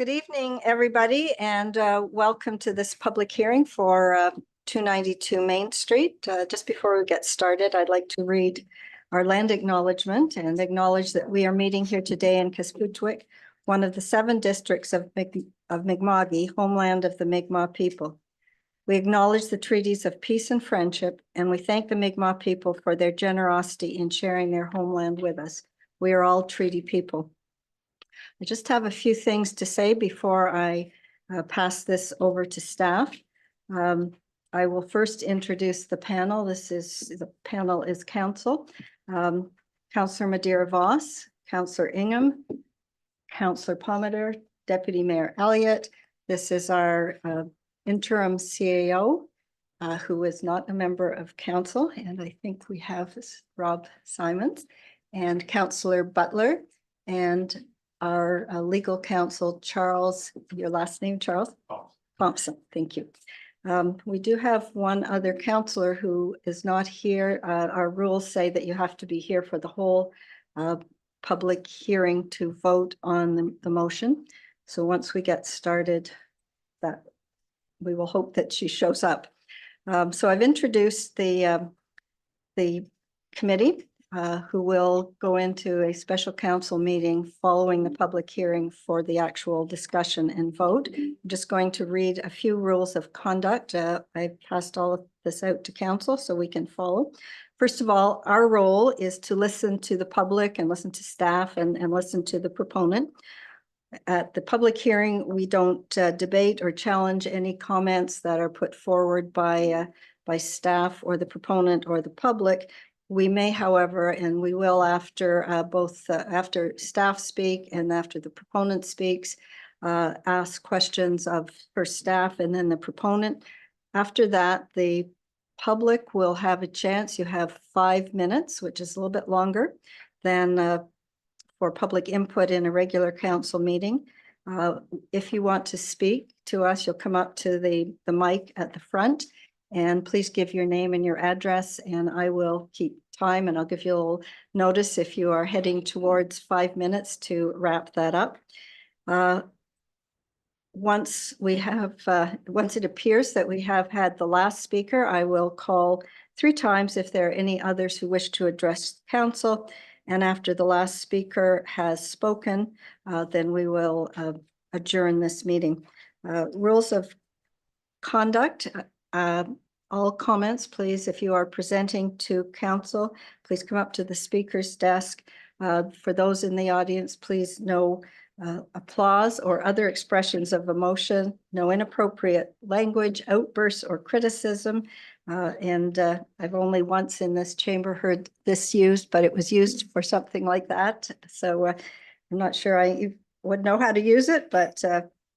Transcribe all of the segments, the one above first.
Good evening, everybody, and welcome to this public hearing for 292 Main Street. Just before we get started, I'd like to read our land acknowledgement and acknowledge that we are meeting here today in Kesputwik, one of the 7 districts of Mi'kma'ki, homeland of the Mi'kmaq people. We acknowledge the treaties of peace and friendship, and we thank the Mi'kmaq people for their generosity in sharing their homeland with us. We are all treaty people. I just have a few things to say before I pass this over to staff. I will first introduce the panel. The panel is council. Councillor Madeira Voss, Councillor Ingham, Councillor Palmater, Deputy Mayor Elliott. This is our interim CAO, who is not a member of council, and I think we have Rob Simons, and Councillor Butler, and our legal counsel, Charles, your last name, Charles? Thompson, thank you. We do have one other councillor who is not here. Our rules say that you have to be here for the whole public hearing to vote on the motion. So once we get started, that we will hope that she shows up. So I've introduced the committee, who will go into a special council meeting following the public hearing for the actual discussion and vote. I'm just going to read a few rules of conduct. I passed all of this out to council so we can follow. First of all, our role is to listen to the public and listen to staff and listen to the proponent. At the public hearing, we don't debate or challenge any comments that are put forward by staff or the proponent or the public. We may, however, and we will after after staff speak and after the proponent speaks, ask questions of first staff and then the proponent. After that, the public will have a chance. You have 5 minutes, which is a little bit longer than for public input in a regular council meeting. If you want to speak to us, you'll come up to the mic at the front. And please give your name and your address, and I will keep time, and I'll give you a little notice if you are heading towards 5 minutes to wrap that up. Once it appears that we have had the last speaker, I will call 3 times if there are any others who wish to address council. And after the last speaker has spoken, then we will adjourn this meeting. Rules of conduct. All comments, please, if you are presenting to council, please come up to the speaker's desk. For those in the audience, please no applause or other expressions of emotion, no inappropriate language, outbursts, or criticism. I've only once in this chamber heard this used, but it was used for something like that. So I'm not sure I would know how to use it, but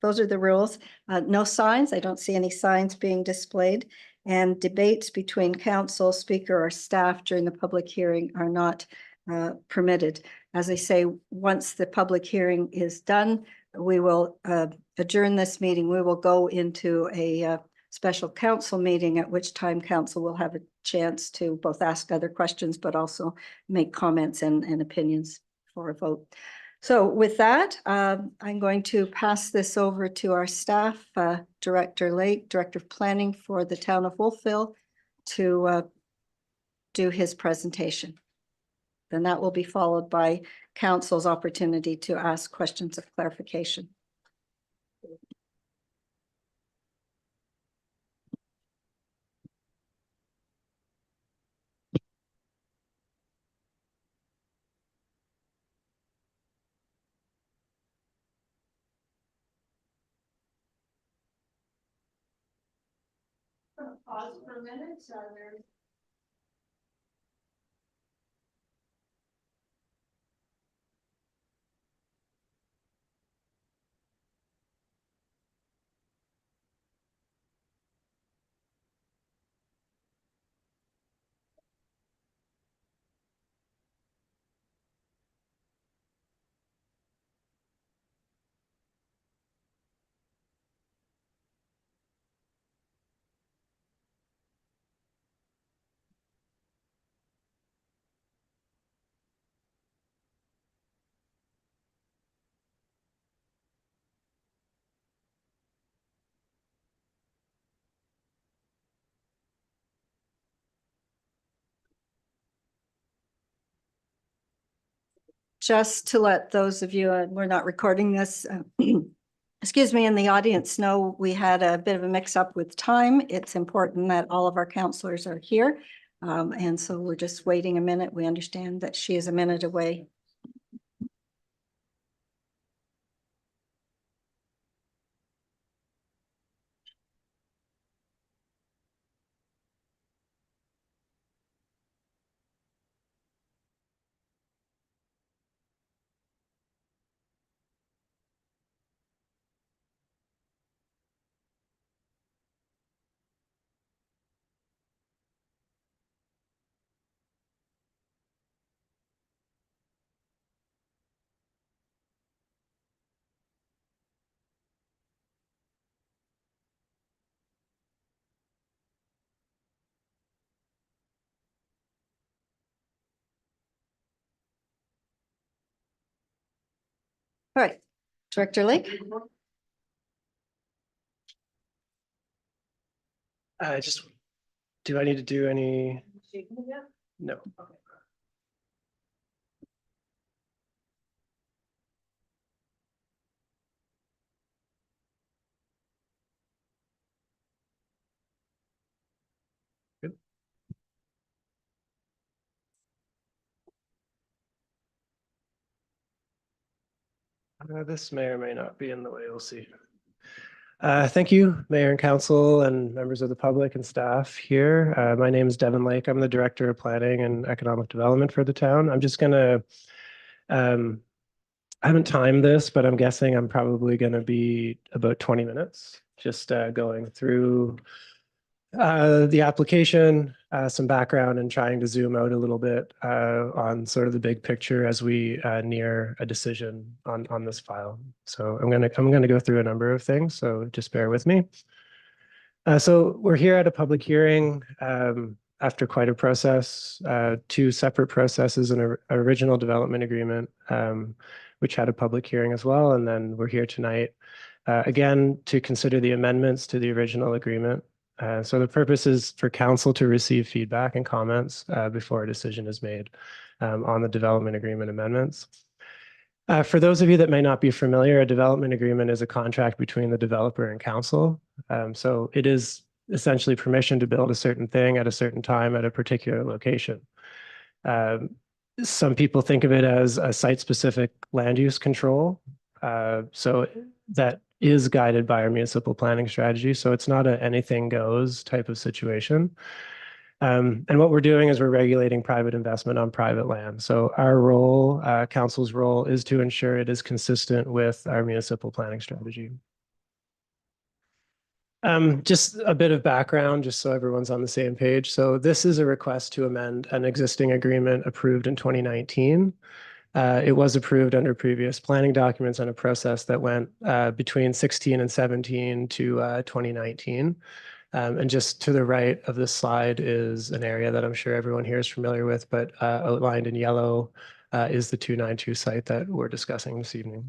those are the rules. No signs. I don't see any signs being displayed. And debates between council, speaker, or staff during the public hearing are not permitted. As I say, once the public hearing is done, we will adjourn this meeting. We will go into a special council meeting, at which time council will have a chance to both ask other questions, but also make comments and opinions for a vote. So with that, I'm going to pass this over to our staff, Director Lake, Director of Planning for the Town of Wolfville, to do his presentation. Then that will be followed by council's opportunity to ask questions of clarification. Pause for a minute. just to let those of you, we're not recording this, excuse me, in the audience know we had a bit of a mix up with time. It's important that all of our counselors are here. And so we're just waiting a minute. We understand that she is a minute away. All right, Director Lake. Do I need to do any? No. Good. This may or may not be in the way, we'll see. Thank you, Mayor and Council and members of the public and staff here. My name is Devin Lake. I'm the Director of Planning and Economic Development for the town. I'm just gonna, I haven't timed this, but I'm guessing I'm probably gonna be about 20 minutes, just going through the application, some background, and trying to zoom out a little bit on sort of the big picture as we near a decision on this file. So I'm gonna go through a number of things. So just bear with me. So we're here at a public hearing after quite a process, two separate processes, an original development agreement, which had a public hearing as well, and then we're here tonight again to consider the amendments to the original agreement. So the purpose is for council to receive feedback and comments before a decision is made on the development agreement amendments. For those of you that may not be familiar, a development agreement is a contract between the developer and council. So it is essentially permission to build a certain thing at a certain time at a particular location. Some people think of it as a site-specific land use control. So that is guided by our municipal planning strategy. So it's not a anything goes type of situation. And what we're doing is we're regulating private investment on private land. So our role, council's role, is to ensure it is consistent with our municipal planning strategy. Just a bit of background, just so everyone's on the same page. So this is a request to amend an existing agreement approved in 2019. It was approved under previous planning documents on a process that went between 16 and 17 to 2019. And just to the right of this slide is an area that I'm sure everyone here is familiar with, but outlined in yellow is the 292 site that we're discussing this evening.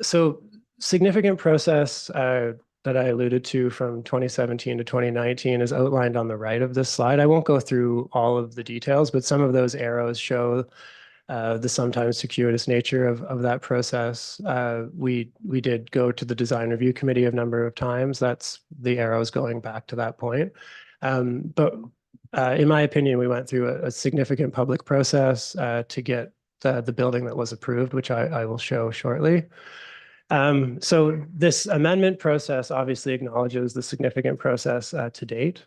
So significant process that I alluded to from 2017 to 2019 is outlined on the right of this slide. I won't go through all of the details, but some of those arrows show the sometimes circuitous nature of that process. We did go to the design review committee a number of times. That's the arrows going back to that point. But in my opinion, we went through a significant public process to get the building that was approved, which I will show shortly. So this amendment process obviously acknowledges the significant process to date.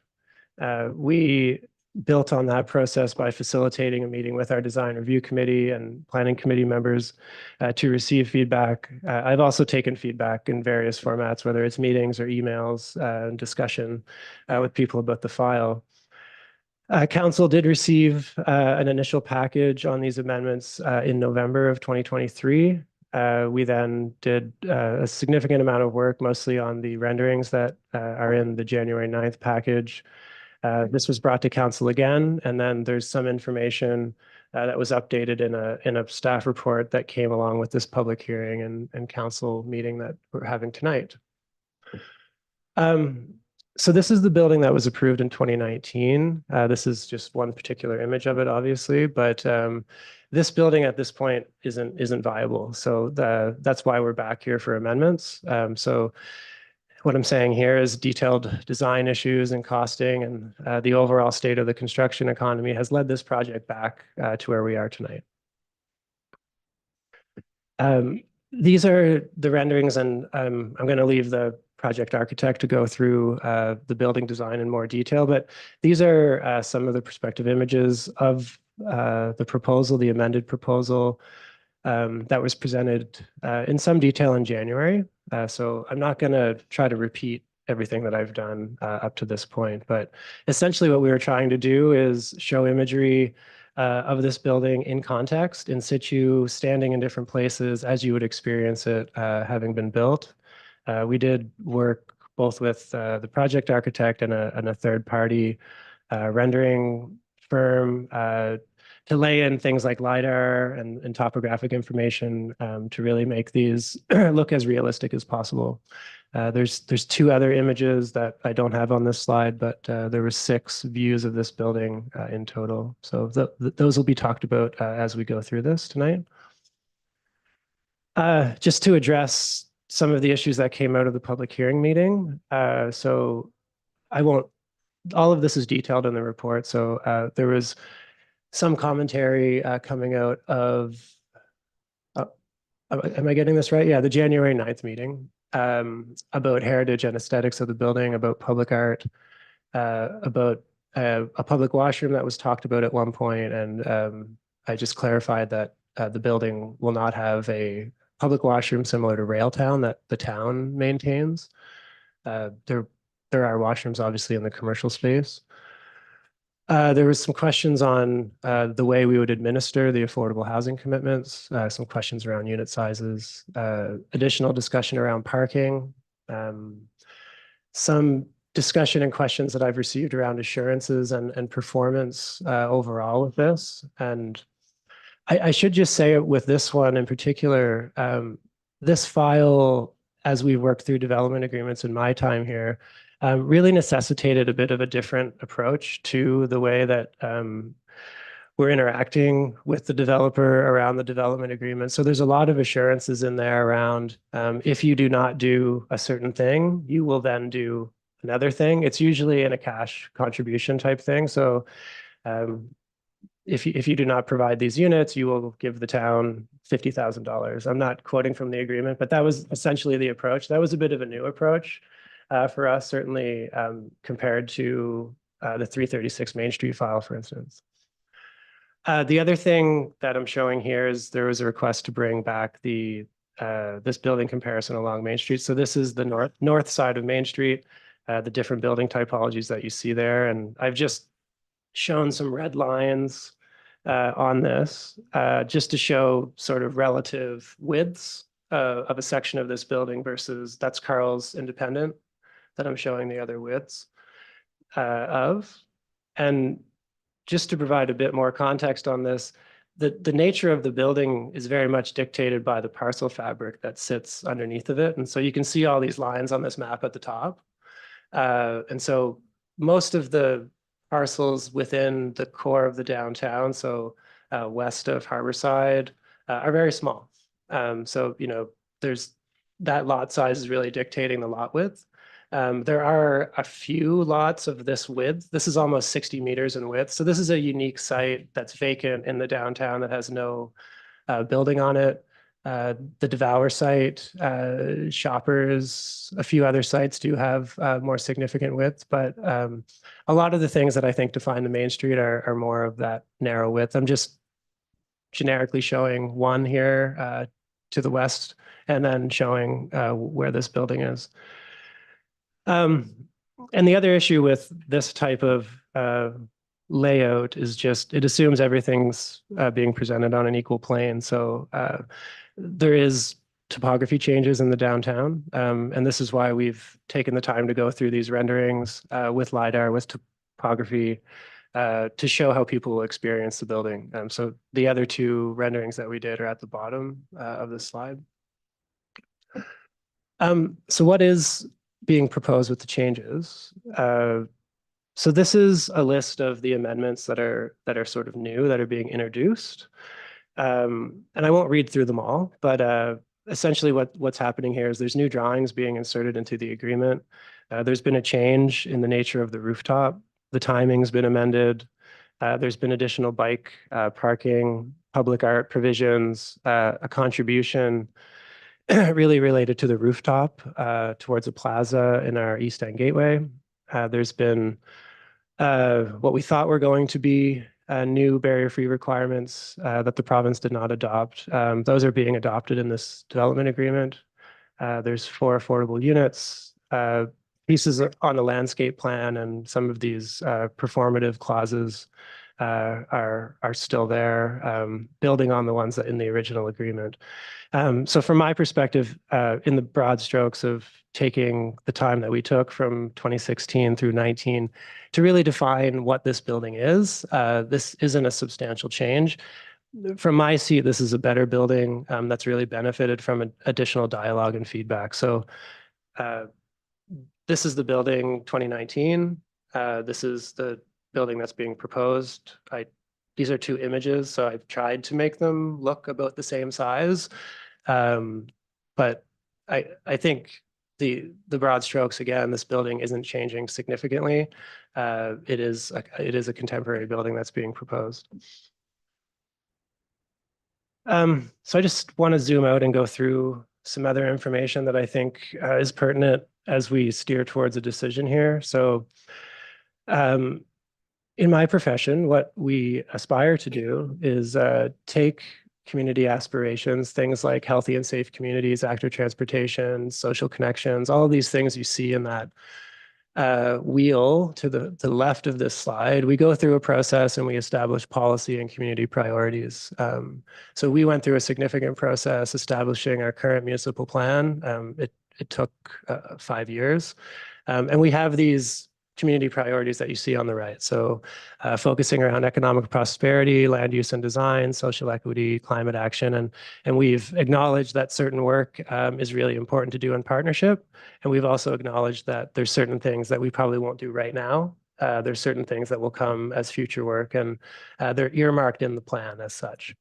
We built on that process by facilitating a meeting with our design review committee and planning committee members to receive feedback. I've also taken feedback in various formats, whether it's meetings or emails and discussion with people about the file. Council did receive an initial package on these amendments in November of 2023. We then did a significant amount of work, mostly on the renderings that are in the January 9th package. This was brought to council again, and then there's some information that was updated in a staff report that came along with this public hearing and council meeting that we're having tonight. So this is the building that was approved in 2019. This is just one particular image of it, obviously, but this building at this point isn't viable. So that's why we're back here for amendments. So what I'm saying here is detailed design issues and costing, and the overall state of the construction economy has led this project back to where we are tonight. These are the renderings, and I'm going to leave the project architect to go through the building design in more detail, but these are some of the perspective images of the proposal, the amended proposal that was presented in some detail in January. So I'm not going to try to repeat everything that I've done up to this point, but essentially what we were trying to do is show imagery of this building in context, in situ, standing in different places as you would experience it having been built. We did work both with the project architect and a third party rendering firm to lay in things like LiDAR and topographic information to really make these look as realistic as possible. There's two other images that I don't have on this slide, but there were 6 views of this building in total. So those will be talked about as we go through this tonight. Just to address some of the issues that came out of the public hearing meeting. So I won't, all of this is detailed in the report. So there was some commentary coming out of, am I getting this right? Yeah, the January 9th meeting about heritage and aesthetics of the building, about public art, about a public washroom that was talked about at one point, and I just clarified that the building will not have a public washroom similar to Railtown that the town maintains. There are washrooms obviously in the commercial space. There was some questions on the way we would administer the affordable housing commitments, some questions around unit sizes, additional discussion around parking, some discussion and questions that I've received around assurances and performance overall with this. And I should just say with this one in particular, this file, as we worked through development agreements in my time here, really necessitated a bit of a different approach to the way that we're interacting with the developer around the development agreement. So there's a lot of assurances in there around if you do not do a certain thing, you will then do another thing. It's usually in a cash contribution type thing. So if you do not provide these units, you will give the town $50,000. I'm not quoting from the agreement, but that was essentially the approach. That was a bit of a new approach for us, certainly compared to the 336 Main Street file, for instance. The other thing that I'm showing here is there was a request to bring back the this building comparison along Main Street. So this is the north side of Main Street, the different building typologies that you see there. And I've just shown some red lines on this just to show sort of relative widths of a section of this building versus that's Carl's Independent that I'm showing the other widths of. And just to provide a bit more context on this, the nature of the building is very much dictated by the parcel fabric that sits underneath of it. And so you can see all these lines on this map at the top. And so most of the parcels within the core of the downtown, so west of Harborside, are very small. So, you know, there's that lot size is really dictating the lot width. There are a few lots of this width. This is almost 60 meters in width. So this is a unique site that's vacant in the downtown that has no building on it. The Devour site, Shoppers, a few other sites do have more significant width, but a lot of the things that I think define the Main Street are more of that narrow width. I'm just generically showing one here to the west and then showing where this building is. And the other issue with this type of layout is just it assumes everything's being presented on an equal plane. So there is topography changes in the downtown. And this is why we've taken the time to go through these renderings with LiDAR, with topography, to show how people will experience the building. So the other 2 renderings that we did are at the bottom of the slide. So what is being proposed with the changes. So this is a list of the amendments that are sort of new, that are being introduced. And I won't read through them all, but essentially what's happening here is there's new drawings being inserted into the agreement. There's been a change in the nature of the rooftop. The timing's been amended. There's been additional bike parking, public art provisions, a contribution really related to the rooftop towards a plaza in our East End Gateway. There's been what we thought were going to be new barrier-free requirements that the province did not adopt. Those are being adopted in this development agreement. There's 4 affordable units, pieces on the landscape plan, and some of these performative clauses are still there, building on the ones that in the original agreement. So from my perspective, in the broad strokes of taking the time that we took from 2016 through 19 to really define what this building is, this isn't a substantial change. From my seat, this is a better building that's really benefited from additional dialogue and feedback. So this is the building 2019. This is the building that's being proposed. These are 2 images, so I've tried to make them look about the same size. But I think the broad strokes, again, this building isn't changing significantly. It is a contemporary building that's being proposed. So I just want to zoom out and go through some other information that I think is pertinent as we steer towards a decision here. So in my profession, what we aspire to do is take community aspirations, things like healthy and safe communities, active transportation, social connections, all of these things you see in that wheel to the left of this slide. We go through a process and we establish policy and community priorities. So we went through a significant process establishing our current municipal plan. It took 5 years. And we have these community priorities that you see on the right. So focusing around economic prosperity, land use and design, social equity, climate action. And we've acknowledged that certain work is really important to do in partnership. And we've also acknowledged that there's certain things that we probably won't do right now. There's certain things that will come as future work, and they're earmarked in the plan as such.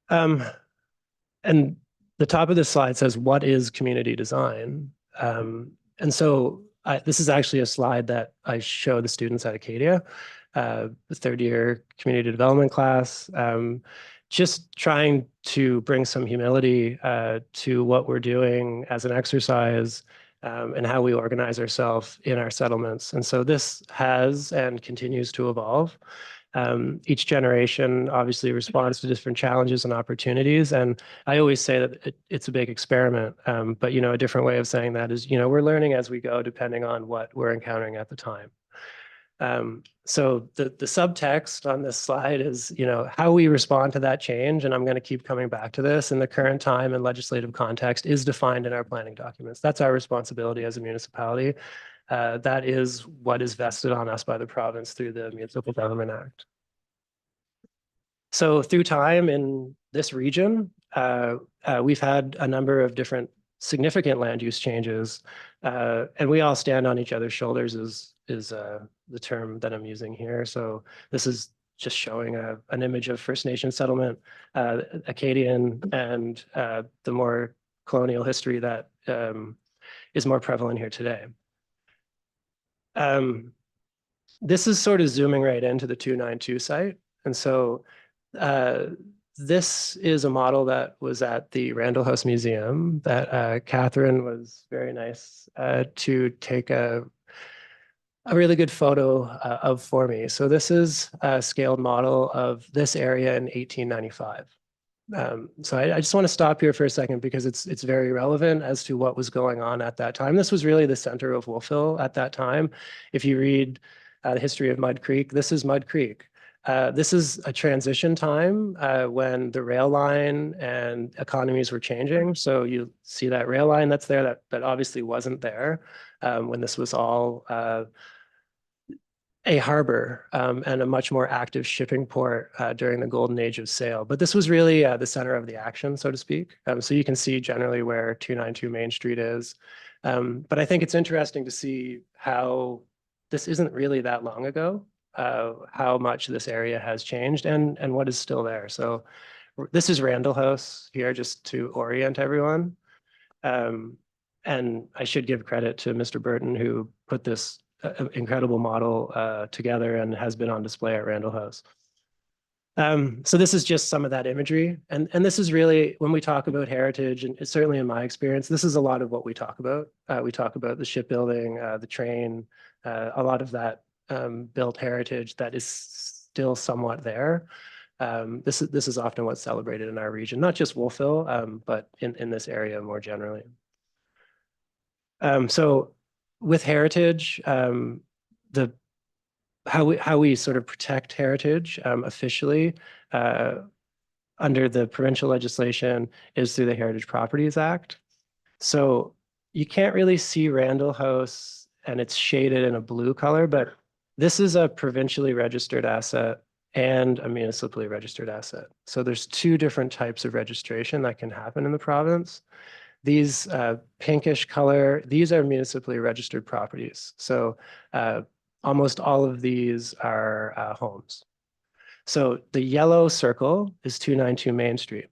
And the top of this slide says, what is community design? And so this is actually a slide that I show the students at Acadia, the 3rd year community development class, just trying to bring some humility to what we're doing as an exercise and how we organize ourselves in our settlements. And so this has and continues to evolve. Each generation obviously responds to different challenges and opportunities. And I always say that it's a big experiment. But, a different way of saying that is, we're learning as we go, depending on what we're encountering at the time. So the subtext on this slide is, how we respond to that change. And I'm going to keep coming back to this in the current time and legislative context is defined in our planning documents. That's our responsibility as a municipality. That is what is vested on us by the province through the Municipal Government Act. So through time in this region, we've had a number of different significant land use changes, and we all stand on each other's shoulders is the term that I'm using here. So this is just showing an image of First Nation settlement, Acadian, and the more colonial history that is more prevalent here today. This is sort of zooming right into the 292 site. And so this is a model that was at the Randall House Museum that Catherine was very nice to take a really good photo of for me. So this is a scaled model of this area in 1895. So I just want to stop here for a second because it's very relevant as to what was going on at that time. This was really the center of Wolfville at that time. If you read the history of Mud Creek, this is Mud Creek. This is a transition time when the rail line and economies were changing. So you see that rail line that's there that obviously wasn't there when this was all a harbor and a much more active shipping port during the golden age of sail. But this was really the center of the action, so to speak. So you can see generally where 292 Main Street is. But I think it's interesting to see how this isn't really that long ago, how much this area has changed and what is still there. So this is Randall House here, just to orient everyone. And I should give credit to Mr. Burton, who put this incredible model together and has been on display at Randall House. So this is just some of that imagery. And this is really, when we talk about heritage, and it's certainly in my experience, this is a lot of what we talk about. We talk about the shipbuilding, the train, a lot of that built heritage that is still somewhat there. This is often what's celebrated in our region, not just Wolfville, but in this area more generally. So with heritage, how we sort of protect heritage officially under the provincial legislation is through the Heritage Properties Act. So you can't really see Randall House and it's shaded in a blue color, but this is a provincially registered asset and a municipally registered asset. So there's two different types of registration that can happen in the province. These pinkish color, these are municipally registered properties. So almost all of these are homes. So the yellow circle is 292 Main Street.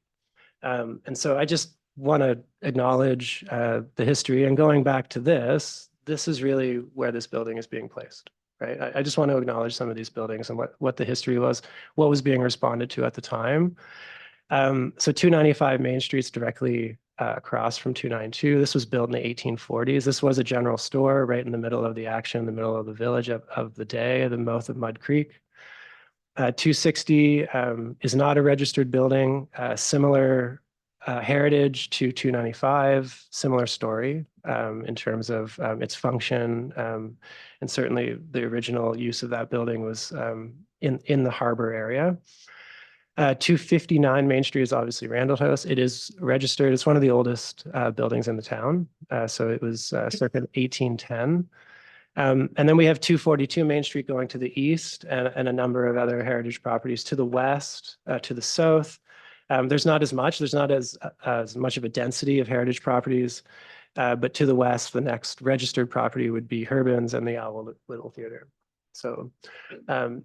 And so I just want to acknowledge the history, and going back to this is really where this building is being placed, right? I just want to acknowledge some of these buildings and what the history was, what was being responded to at the time. So 295 Main Street's directly across from 292. This was built in the 1840s. This was a general store right in the middle of the action, in the middle of the village of the day, the mouth of Mud Creek. 260 is not a registered building, similar heritage to 295, similar story in terms of its function. And certainly the original use of that building was in the harbor area. 259 Main Street is obviously Randall House. It is registered. It's one of the oldest buildings in the town. So it was circa 1810. And then we have 242 Main Street going to the east and a number of other heritage properties to the west, to the south. There's not as much of a density of heritage properties, but to the west, the next registered property would be Herbin's and the Owl Little Theater. So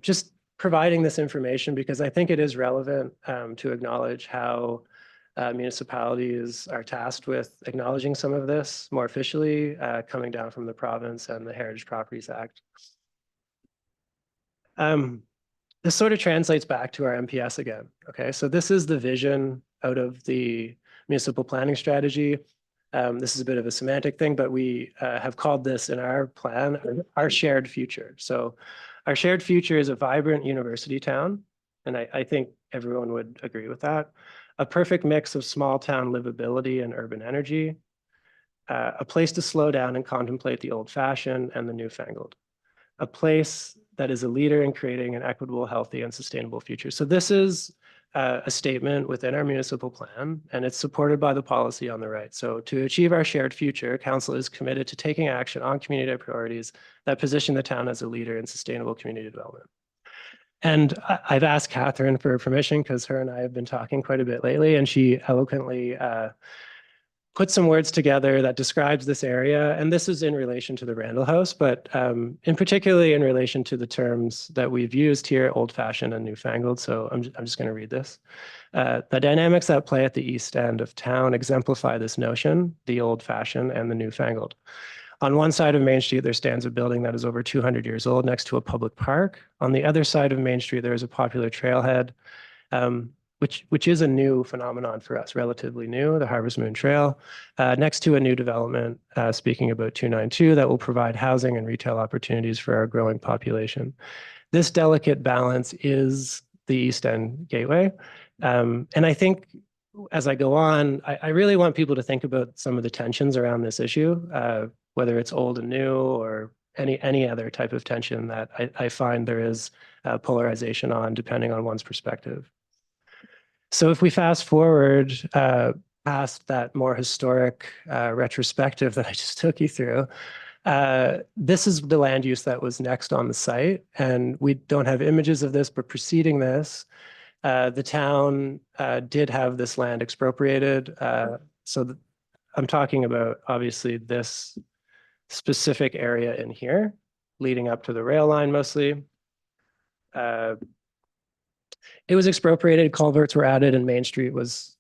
just providing this information because I think it is relevant to acknowledge how municipalities are tasked with acknowledging some of this more officially, coming down from the province and the Heritage Properties Act. This sort of translates back to our MPS again. Okay, so this is the vision out of the municipal planning strategy. This is a bit of a semantic thing, but we have called this in our plan our shared future. So our shared future is a vibrant university town, and I think everyone would agree with that. A perfect mix of small town livability and urban energy, a place to slow down and contemplate the old fashioned and the newfangled, a place that is a leader in creating an equitable, healthy, and sustainable future. So this is a statement within our municipal plan, and it's supported by the policy on the right. So to achieve our shared future, Council is committed to taking action on community priorities that position the town as a leader in sustainable community development. And I've asked Catherine for permission because her and I have been talking quite a bit lately, and she eloquently put some words together that describes this area. And this is in relation to the Randall House, but in particularly in relation to the terms that we've used here, old fashioned and newfangled. So I'm just going to read this. The dynamics that play at the east end of town exemplify this notion, the old fashioned and the newfangled. On one side of Main Street, there stands a building that is over 200 years old next to a public park. On the other side of Main Street, there is a popular trailhead, which is a new phenomenon for us, relatively new, the Harvest Moon Trail, next to a new development, speaking about 292, that will provide housing and retail opportunities for our growing population. This delicate balance is the East End Gateway. And I think as I go on, I really want people to think about some of the tensions around this issue, whether it's old and new or any other type of tension that I find there is polarization on, depending on one's perspective. So if we fast forward past that more historic retrospective that I just took you through, This is the land use that was next on the site, and we don't have images of this, but preceding this, the town did have this land expropriated. So I'm talking about obviously this specific area in here, leading up to the rail line mostly. It was expropriated, culverts were added, and Main Street was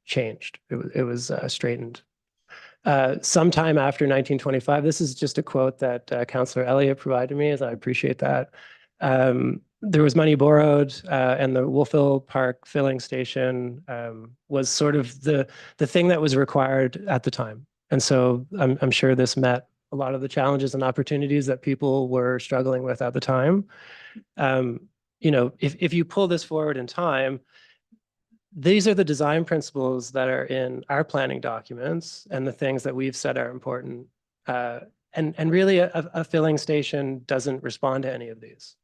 changed. It was straightened. Sometime after 1925, this is just a quote that Councillor Elliott provided me, as I appreciate that. There was money borrowed, and the Wolfville Park filling station was sort of the thing that was required at the time. And so I'm sure this met a lot of the challenges and opportunities that people were struggling with at the time. You know, if you pull this forward in time, these are the design principles that are in our planning documents and the things that we've said are important. And really a filling station doesn't respond to any of these,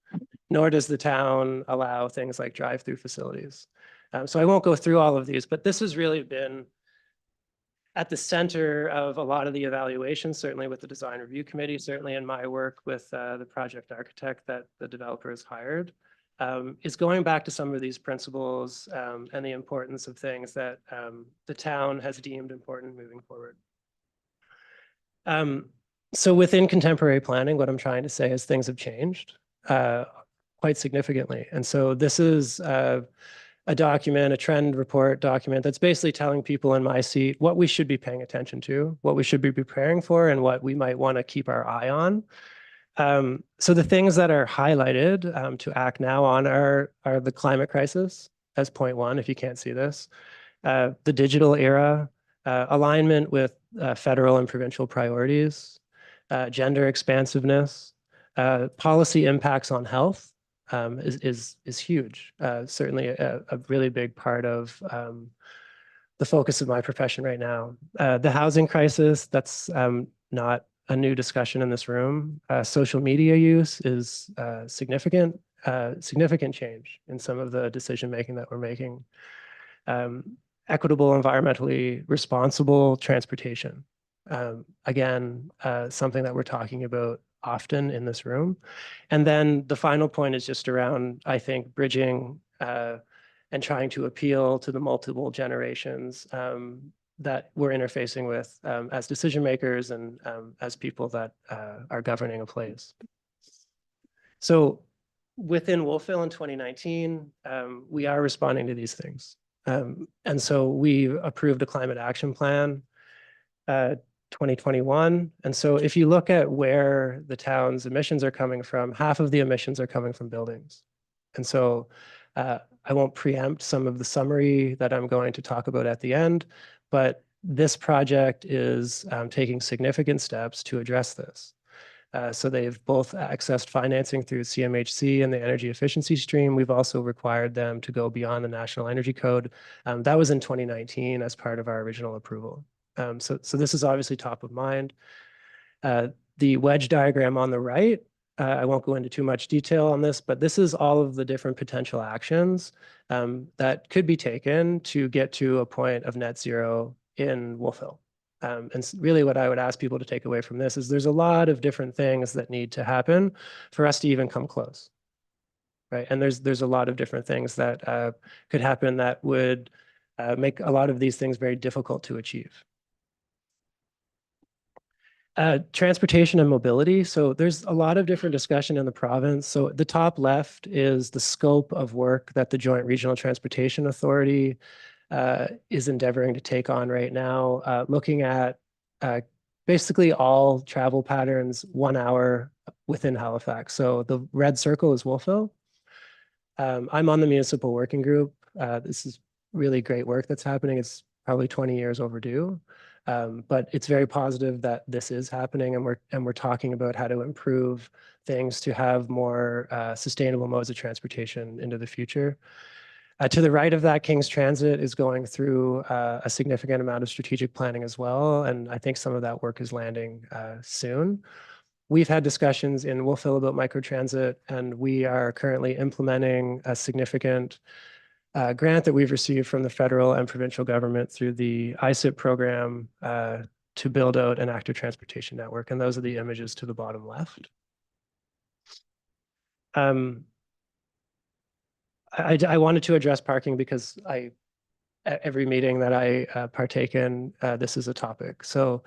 nor does the town allow things like drive-through facilities. So I won't go through all of these, but this has really been at the center of a lot of the evaluations, certainly with the design review committee, certainly in my work with the project architect that the developer has hired. Is going back to some of these principles and the importance of things that the town has deemed important moving forward. So within contemporary planning, what I'm trying to say is things have changed quite significantly. And so this is a document, a trend report document that's basically telling people in my seat what we should be paying attention to, what we should be preparing for, and what we might want to keep our eye on. So the things that are highlighted to act now on are the climate crisis as point one, if you can't see this, the digital era, alignment with federal and provincial priorities, gender expansiveness, policy impacts on health is huge. Certainly a really big part of the focus of my profession right now. The housing crisis, that's not a new discussion in this room. Social media use is significant change in some of the decision making that we're making. Equitable, environmentally responsible transportation. Again, something that we're talking about often in this room. And then the final point is just around, I think, bridging and trying to appeal to the multiple generations that we're interfacing with as decision makers and as people that are governing a place. So within Wolfville in 2019, we are responding to these things. And so we approved a climate action plan 2021. And so if you look at where the town's emissions are coming from, half of the emissions are coming from buildings. And so I won't preempt some of the summary that I'm going to talk about at the end, but this project is taking significant steps to address this. So they've both accessed financing through CMHC and the energy efficiency stream. We've also required them to go beyond the National Energy Code. That was in 2019 as part of our original approval. So this is obviously top of mind. The wedge diagram on the right, I won't go into too much detail on this, but this is all of the different potential actions that could be taken to get to a point of net zero in Wolfville. And really what I would ask people to take away from this is there's a lot of different things that need to happen for us to even come close, right? And there's a lot of different things that could happen that would make a lot of these things very difficult to achieve. Transportation and mobility. So there's a lot of different discussion in the province. So the top left is the scope of work that the Joint Regional Transportation Authority is endeavoring to take on right now, looking at basically all travel patterns 1 hour within Halifax. So the red circle is Wolfville. I'm on the municipal working group. This is really great work that's happening. It's probably 20 years overdue. But it's very positive that this is happening, and we're talking about how to improve things to have more sustainable modes of transportation into the future. To the right of that, King's Transit is going through a significant amount of strategic planning as well, and I think some of that work is landing soon. We've had discussions in Wolfville about microtransit, and we are currently implementing a significant grant that we've received from the federal and provincial government through the ISIP program to build out an active transportation network. And those are the images to the bottom left. I wanted to address parking because every meeting that I partake in, this is a topic. So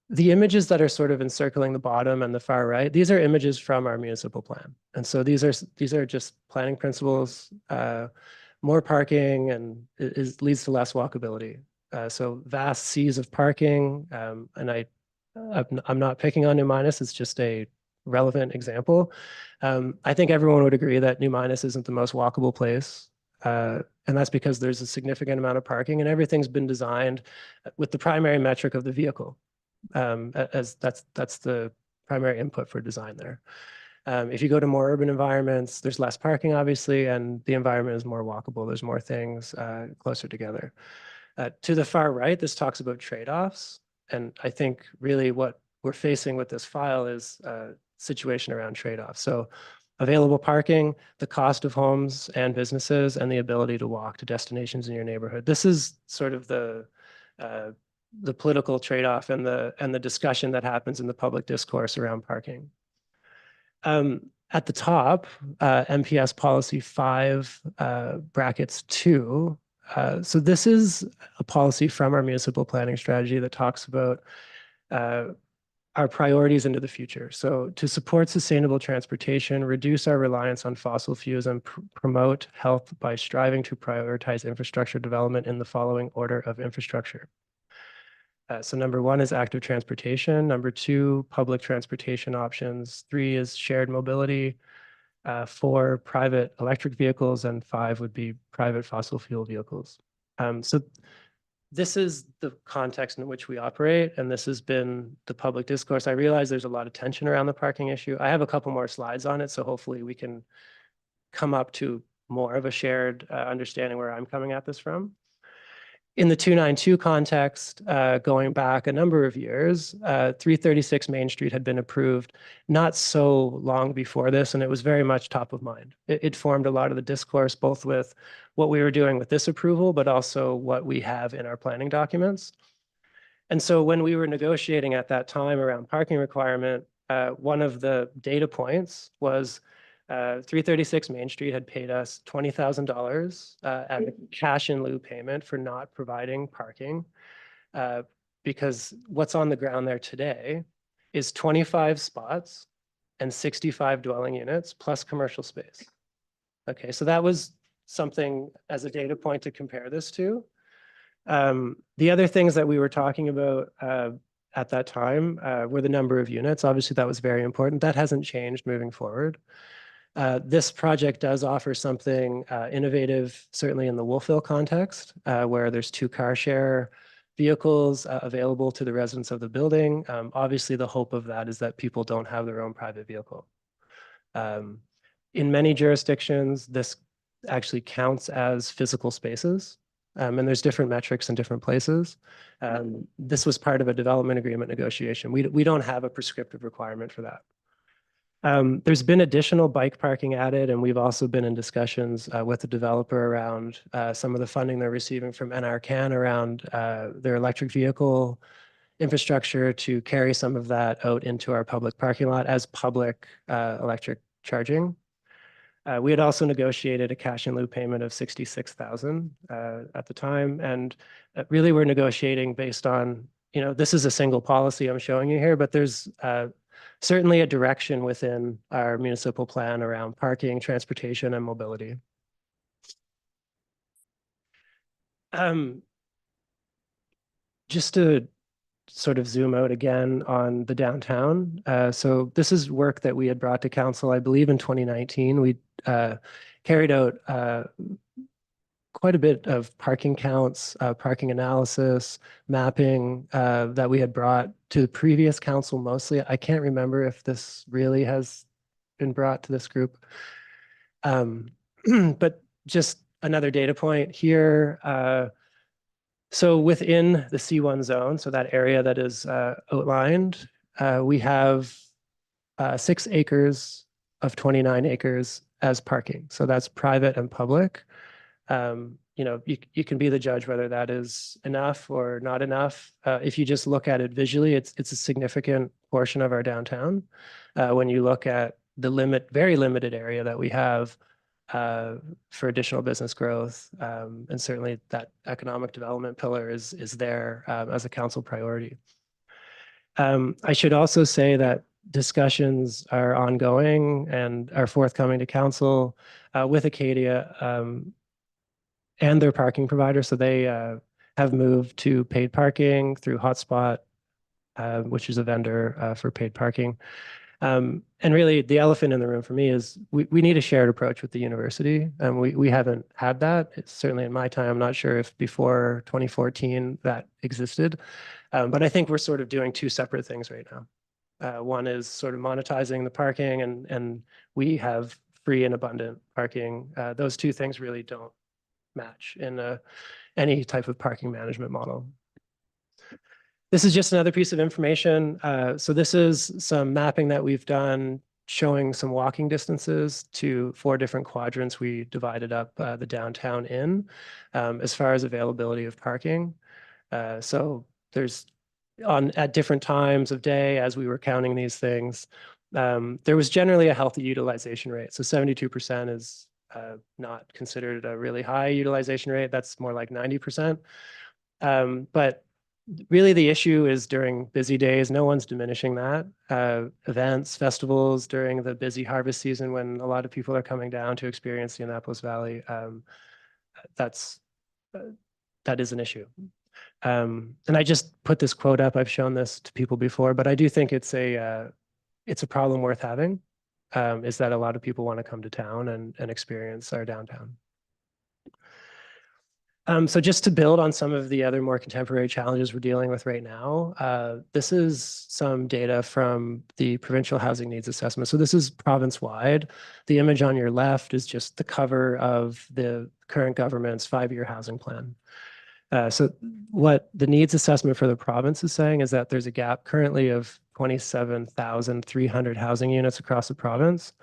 the images that are sort of encircling the bottom and the far right, these are images from our municipal plan. And so these are just planning principles, more parking, and it leads to less walkability. So vast seas of parking, and I'm not picking on New Minas, it's just a relevant example. I think everyone would agree that New Minas isn't the most walkable place. And that's because there's a significant amount of parking and everything's been designed with the primary metric of the vehicle. As that's the primary input for design there. If you go to more urban environments, there's less parking, obviously, and the environment is more walkable. There's more things closer together. To the far right, this talks about trade-offs. And I think really what we're facing with this file is a situation around trade-offs. So available parking, the cost of homes and businesses, and the ability to walk to destinations in your neighborhood. This is sort of the political trade-off and the discussion that happens in the public discourse around parking. At the top, MPS policy 5 brackets 2. So this is a policy from our municipal planning strategy that talks about our priorities into the future. So to support sustainable transportation, reduce our reliance on fossil fuels, and promote health by striving to prioritize infrastructure development in the following order of infrastructure. So number 1 is active transportation. Number 2, public transportation options. 3 is shared mobility. 4, private electric vehicles, and 5 would be private fossil fuel vehicles. So this is the context in which we operate, and this has been the public discourse. I realize there's a lot of tension around the parking issue. I have a couple more slides on it, so hopefully we can come up to more of a shared understanding where I'm coming at this from. In the 292 context, going back a number of years, 336 Main Street had been approved not so long before this, and it was very much top of mind. It formed a lot of the discourse, both with what we were doing with this approval, but also what we have in our planning documents. And so when we were negotiating at that time around parking requirement, one of the data points was 336 Main Street had paid us $20,000 as a cash in lieu payment for not providing parking, because what's on the ground there today is 25 spots and 65 dwelling units plus commercial space. Okay, so that was something as a data point to compare this to. The other things that we were talking about at that time were the number of units. Obviously, that was very important. That hasn't changed moving forward. This project does offer something innovative, certainly in the Wolfville context, where there's 2 car share vehicles available to the residents of the building. Obviously, the hope of that is that people don't have their own private vehicle. In many jurisdictions, this actually counts as physical spaces, and there's different metrics in different places. This was part of a development agreement negotiation. We don't have a prescriptive requirement for that. There's been additional bike parking added, and we've also been in discussions with the developer around some of the funding they're receiving from NRCan around their electric vehicle infrastructure to carry some of that out into our public parking lot as public electric charging. We had also negotiated a cash in lieu payment of $66,000 at the time, and really we're negotiating based on, this is a single policy I'm showing you here, but there's certainly a direction within our municipal plan around parking, transportation, and mobility. Just to sort of zoom out again on the downtown. So this is work that we had brought to council, I believe in 2019. We carried out quite a bit of parking counts, parking analysis, mapping that we had brought to the previous council mostly. I can't remember if this really has been brought to this group. But just another data point here. So within the C1 zone, so that area that is outlined, we have 6 acres of 29 acres as parking. So that's private and public. you can be the judge whether that is enough or not enough. If you just look at it visually, it's a significant portion of our downtown. When you look at the very limited area that we have for additional business growth, and certainly that economic development pillar is there as a council priority. I should also say that discussions are ongoing and are forthcoming to council with Acadia and their parking provider. So they have moved to paid parking through Hotspot, which is a vendor for paid parking. And really, the elephant in the room for me is we need a shared approach with the university. We haven't had that. It's certainly in my time. I'm not sure if before 2014 that existed. But I think we're sort of doing two separate things right now. One is sort of monetizing the parking, and we have free and abundant parking. Those two things really don't match in any type of parking management model. This is just another piece of information. So this is some mapping that we've done showing some walking distances to 4 different quadrants we divided up the downtown in as far as availability of parking. So there's at different times of day as we were counting these things, there was generally a healthy utilization rate. So 72% is not considered a really high utilization rate. That's more like 90%. But really the issue is during busy days. No one's diminishing that. Events, festivals during the busy harvest season when a lot of people are coming down to experience the Annapolis Valley, that is an issue. And I just put this quote up. I've shown this to people before, but I do think it's a problem worth having, is that a lot of people want to come to town and experience our downtown. So just to build on some of the other more contemporary challenges we're dealing with right now, this is some data from the Provincial Housing Needs Assessment. So this is province-wide. The image on your left is just the cover of the current government's 5-year housing plan. So what the needs assessment for the province is saying is that there's a gap currently of 27,300 housing units across the province.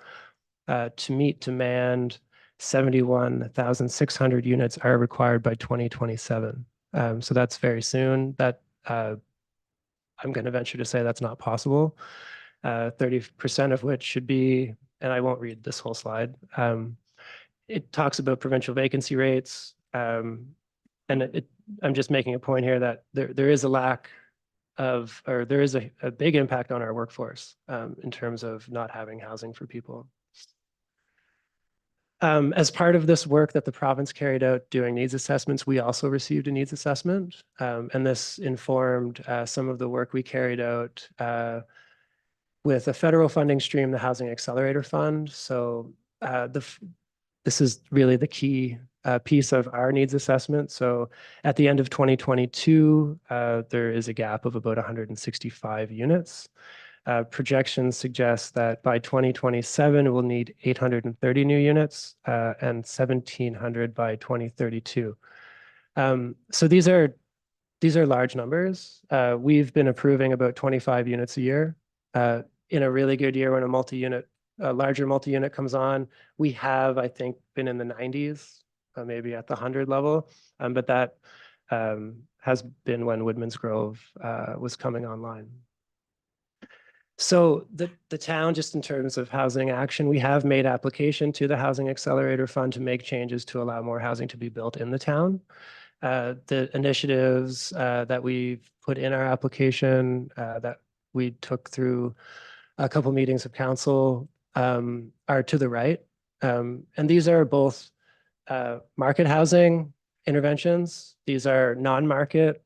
To meet demand, 71,600 units are required by 2027. So that's very soon. That I'm going to venture to say that's not possible. 30% of which should be, and I won't read this whole slide. It talks about provincial vacancy rates. And I'm just making a point here that there is a lack of, or there is a big impact on our workforce in terms of not having housing for people. As part of this work that the province carried out doing needs assessments, we also received a needs assessment. And this informed some of the work we carried out with a federal funding stream, the Housing Accelerator Fund. So this is really the key piece of our needs assessment. So at the end of 2022, there is a gap of about 165 units. Projections suggest that by 2027, we'll need 830 new units and 1,700 by 2032. So these are large numbers. We've been approving about 25 units a year. In a really good year when a larger multi-unit comes on, we have, I think, been in the 90s, maybe at the 100 level, but that has been when Woodman's Grove was coming online. So the town, just in terms of housing action, we have made application to the Housing Accelerator Fund to make changes to allow more housing to be built in the town. The initiatives that we've put in our application that we took through a couple meetings of council are to the right. And these are both market housing interventions. These are non-market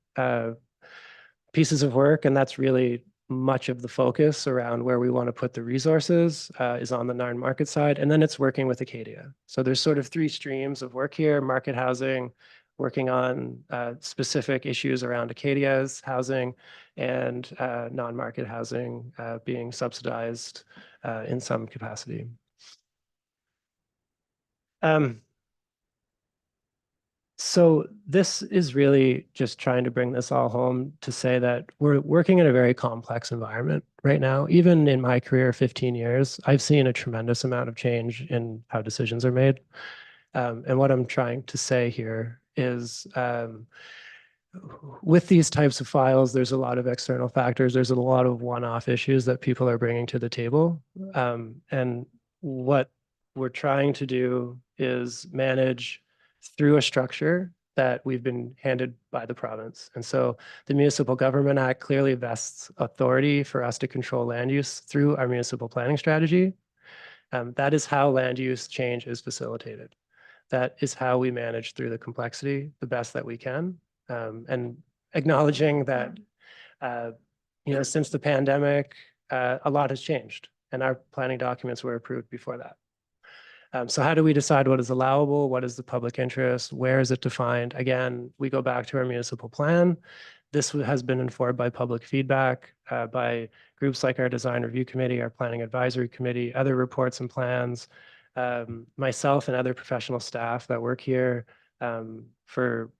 pieces of work, and that's really much of the focus around where we want to put the resources is on the non-market side, and then it's working with Acadia. So there's sort of 3 streams of work here: market housing, working on specific issues around Acadia's housing, and non-market housing being subsidized in some capacity. So this is really just trying to bring this all home to say that we're working in a very complex environment right now. Even in my career, 15 years, I've seen a tremendous amount of change in how decisions are made. And what I'm trying to say here is with these types of files, there's a lot of external factors. There's a lot of one-off issues that people are bringing to the table. And what we're trying to do is manage through a structure that we've been handed by the province. And so the Municipal Government Act clearly vests authority for us to control land use through our municipal planning strategy. That is how land use change is facilitated. That is how we manage through the complexity the best that we can. And acknowledging that, since the pandemic, a lot has changed and our planning documents were approved before that. So how do we decide what is allowable? What is the public interest? Where is it defined? Again, we go back to our municipal plan. This has been informed by public feedback, by groups like our Design Review Committee, our Planning Advisory Committee, other reports and plans, myself and other professional staff that work here. For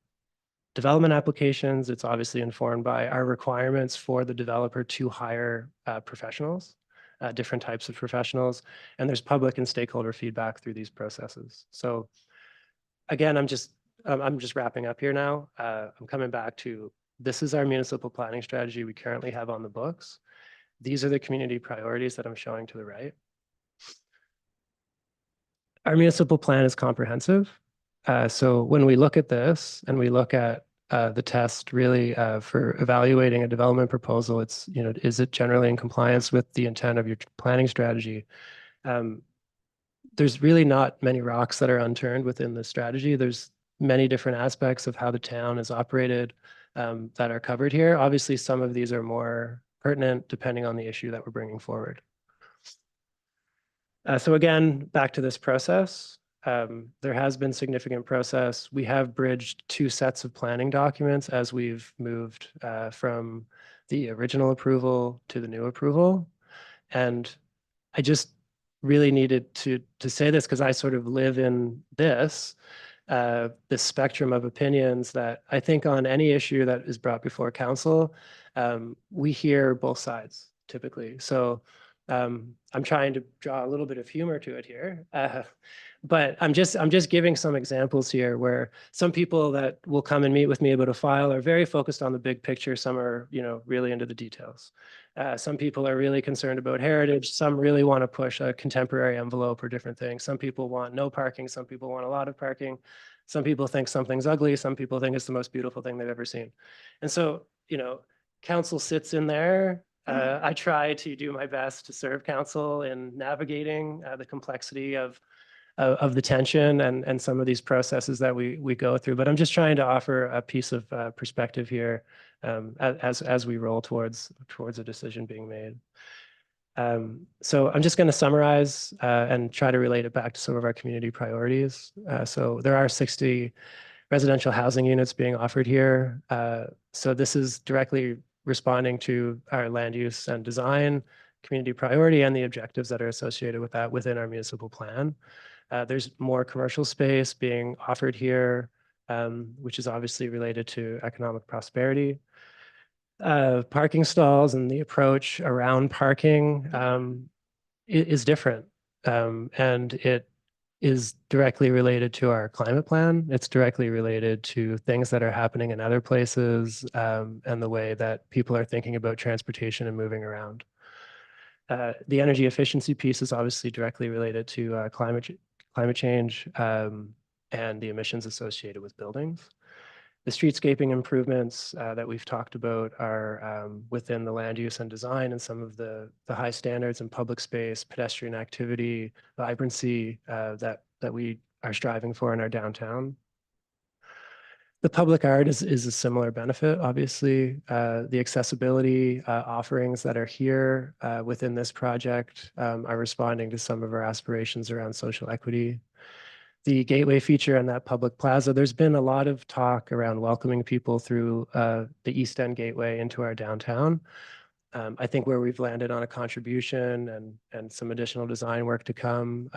development applications, it's obviously informed by our requirements for the developer to hire professionals, different types of professionals, and there's public and stakeholder feedback through these processes. So again, I'm just wrapping up here now. I'm coming back to, this is our municipal planning strategy we currently have on the books. These are the community priorities that I'm showing to the right. Our municipal plan is comprehensive. So when we look at this and we look at the test really for evaluating a development proposal, it's, is it generally in compliance with the intent of your planning strategy? There's really not many rocks that are unturned within the strategy. There's many different aspects of how the town is operated that are covered here. Obviously, some of these are more pertinent depending on the issue that we're bringing forward. So again, back to this process. There has been significant process. We have bridged 2 sets of planning documents as we've moved from the original approval to the new approval. And I just really needed to say this because I sort of live in this spectrum of opinions that I think on any issue that is brought before council, we hear both sides typically. So I'm trying to draw a little bit of humor to it here, but I'm just giving some examples here where some people that will come and meet with me about a file are very focused on the big picture. Some are, really into the details. Some people are really concerned about heritage. Some really want to push a contemporary envelope or different things. Some people want no parking. Some people want a lot of parking. Some people think something's ugly. Some people think it's the most beautiful thing they've ever seen. And so, council sits in there. I try to do my best to serve council in navigating the complexity of the tension and some of these processes that we go through. But I'm just trying to offer a piece of perspective here as we roll towards a decision being made. So I'm just going to summarize and try to relate it back to some of our community priorities. So there are 60 residential housing units being offered here. So this is directly responding to our land use and design community priority and the objectives that are associated with that within our municipal plan. There's more commercial space being offered here, which is obviously related to economic prosperity. Parking stalls and the approach around parking is different. And it is directly related to our climate plan. It's directly related to things that are happening in other places and the way that people are thinking about transportation and moving around. The energy efficiency piece is obviously directly related to climate change and the emissions associated with buildings. The streetscaping improvements that we've talked about are within the land use and design and some of the high standards in public space, pedestrian activity, vibrancy that we are striving for in our downtown. The public art is a similar benefit, obviously. The accessibility offerings that are here within this project are responding to some of our aspirations around social equity. The gateway feature and that public plaza, there's been a lot of talk around welcoming people through the East End Gateway into our downtown. I think where we've landed on a contribution and some additional design work to come,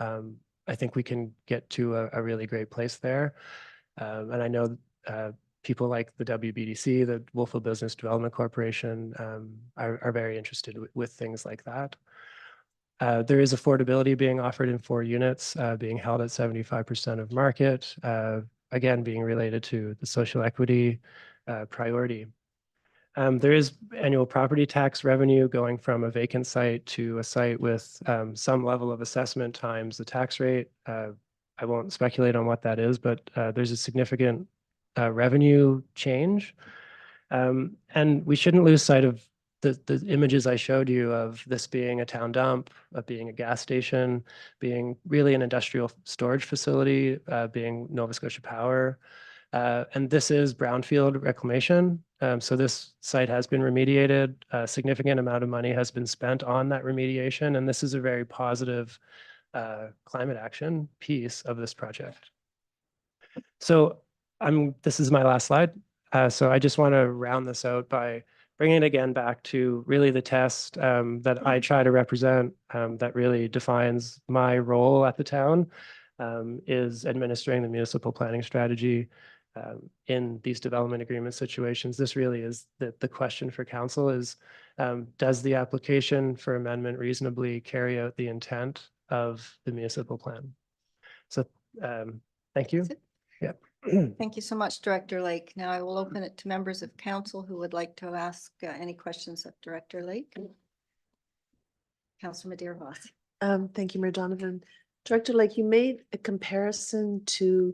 I think we can get to a really great place there. And I know people like the WBDC, the Wolfville Business Development Corporation, are very interested with things like that. There is affordability being offered in 4 units, being held at 75% of market, again, being related to the social equity priority. There is annual property tax revenue going from a vacant site to a site with some level of assessment times the tax rate. I won't speculate on what that is, but there's a significant revenue change. And we shouldn't lose sight of the images I showed you of this being a town dump, of being a gas station, being really an industrial storage facility, being Nova Scotia Power. And this is brownfield reclamation. So this site has been remediated. A significant amount of money has been spent on that remediation. And this is a very positive climate action piece of this project. So this is my last slide. So I just want to round this out by bringing it again back to really the test that I try to represent that really defines my role at the town is administering the municipal planning strategy in these development agreement situations. This really is the question for council is, does the application for amendment reasonably carry out the intent of the municipal plan? So thank you. Yeah. Thank you so much, Director Lake. Now I will open it to members of council who would like to ask any questions of Director Lake. Councillor Madeira Voss. Thank you, Mayor Donovan. Director Lake, you made a comparison to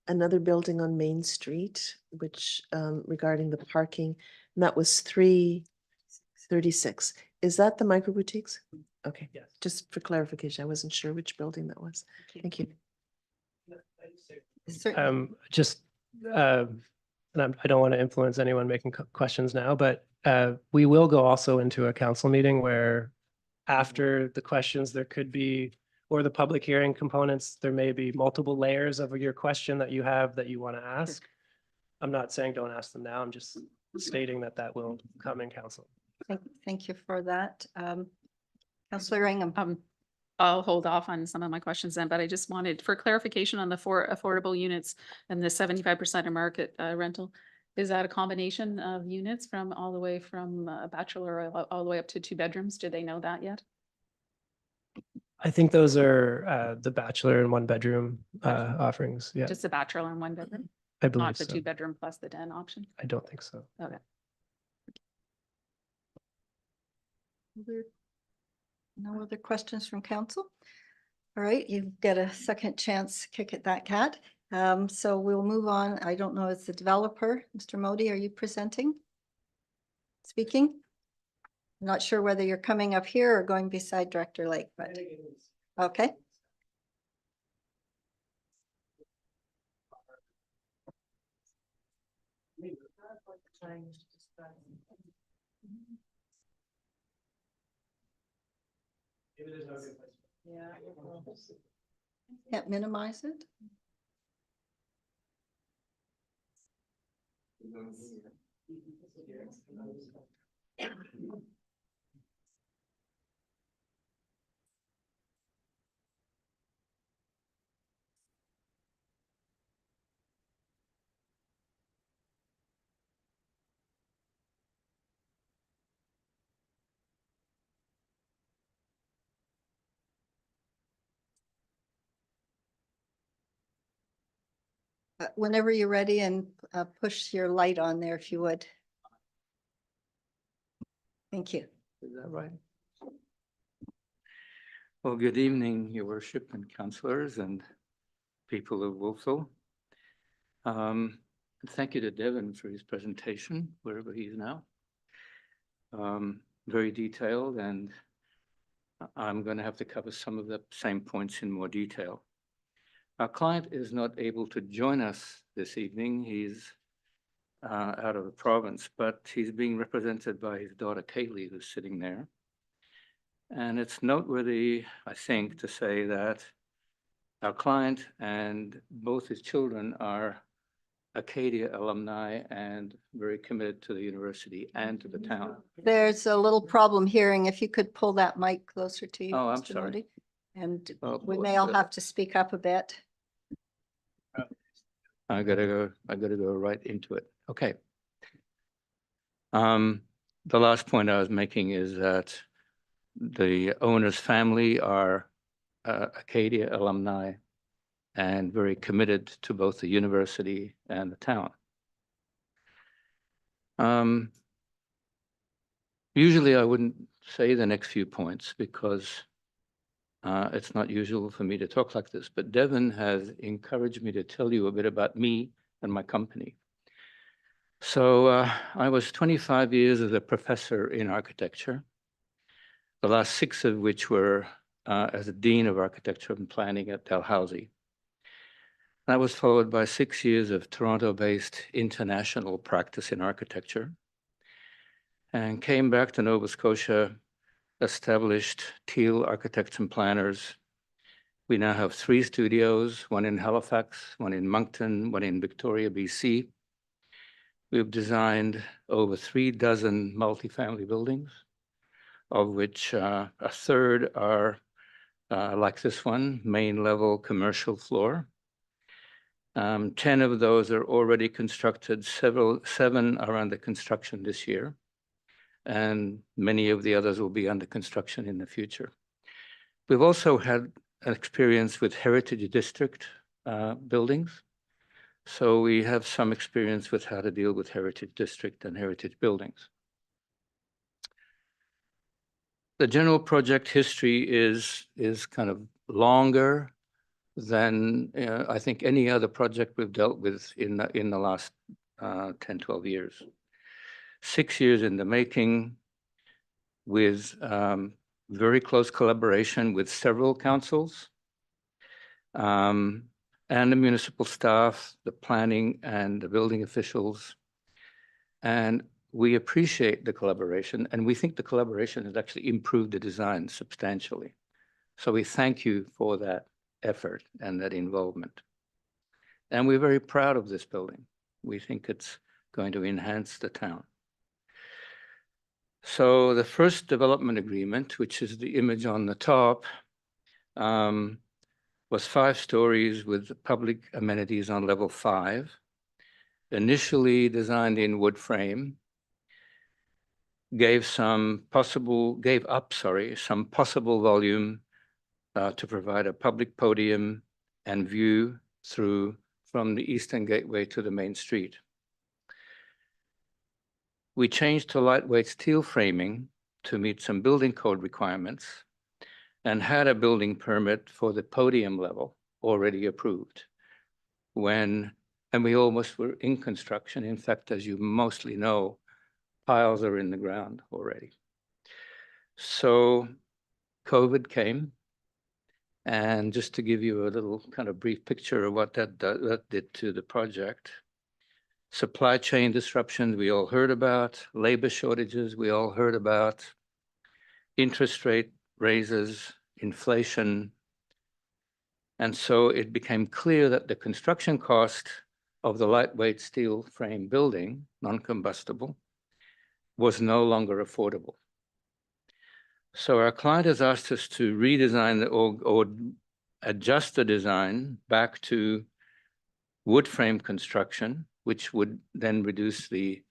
another building on Main Street, which regarding the parking, and that was 336. Is that the micro boutiques? Okay, Yes. just for clarification, I wasn't sure which building that was. Thank you. Just, and I don't want to influence anyone making questions now, but we will go also into a council meeting where after the questions, there could be, or the public hearing components, there may be multiple layers of your question that you have that you want to ask. I'm not saying don't ask them now. I'm just stating that that will come in council. Thank you for that. Councillor Ingham. I'll hold off on some of my questions then, but I just wanted for clarification on the 4 affordable units and the 75% of market rental. Is that a combination of units from all the way from a bachelor all the way up to 2 bedrooms? Do they know that yet? I think those are the bachelor and 1 bedroom offerings. Yeah, Just a bachelor and 1 bedroom, I believe not the so. 2 bedroom plus the den option? I don't think so. Okay. No other questions from council? All right, you get a second chance to kick at that cat. So we'll move on. I don't know, as the developer, Mr. Modi, are you presenting? Speaking? I'm not sure whether you're coming up here or going beside Director Lake, but okay. Can't minimize it. Whenever you're ready, and push your light on there if you would. Thank you. Is that right? Well, good evening, Your Worship and councillors and people of Wolfville. Thank you to Devin for his presentation, wherever he is now. Very detailed, and I'm going to have to cover some of the same points in more detail. Our client is not able to join us this evening. He's out of the province, but he's being represented by his daughter Kaylee, who's sitting there. And it's noteworthy, I think, to say that our client and both his children are Acadia alumni and very committed to the university and to the town. There's a little problem hearing. If you could pull that mic closer to you. Oh, I'm Mr. sorry. Modi. And Oh, we well, may all good. have to speak up a bit. I gotta go right into it. Okay. The last point I was making is that The owner's family are Acadia alumni and very committed to both the university and the town. Usually I wouldn't say the next few points because it's not usual for me to talk like this, but Devin has encouraged me to tell you a bit about me and my company. So I was 25 years as a professor in architecture, the last 6 of which were as a Dean of Architecture and Planning at Dalhousie. That was followed by 6 years of Toronto-based international practice in architecture, and came back to Nova Scotia, established Teal Architects and Planners. We now have 3 studios, one in Halifax, one in Moncton, one in Victoria, BC. We've designed over 3 dozen multifamily buildings, of which a third are like this one, main level commercial floor. 10 of those are already constructed, 7 are under construction this year, and many of the others will be under construction in the future. We've also had an experience with Heritage District buildings. So we have some experience with how to deal with Heritage District and heritage buildings. The general project history is kind of longer than I think any other project we've dealt with in the last 10, 12 years. 6 years in the making, with very close collaboration with several councils, and the municipal staff, the planning and the building officials. And we appreciate the collaboration, and we think the collaboration has actually improved the design substantially. So we thank you for that effort and that involvement. And we're very proud of this building. We think it's going to enhance the town. So the first development agreement, which is the image on the top, was 5 stories with public amenities on level 5, initially designed in wood frame, gave up some possible volume to provide a public podium and view through from the Eastern Gateway to the main street. We changed to lightweight steel framing to meet some building code requirements and had a building permit for the podium level already approved and we almost were in construction. In fact, as you mostly know, piles are in the ground already. So COVID came, and just to give you a little kind of brief picture of what that did to the project. Supply chain disruptions we all heard about, labor shortages we all heard about, interest rate raises, inflation. And so it became clear that the construction cost of the lightweight steel frame building, non-combustible, was no longer affordable. So our client has asked us to redesign or adjust the design back to wood frame construction, which would then reduce the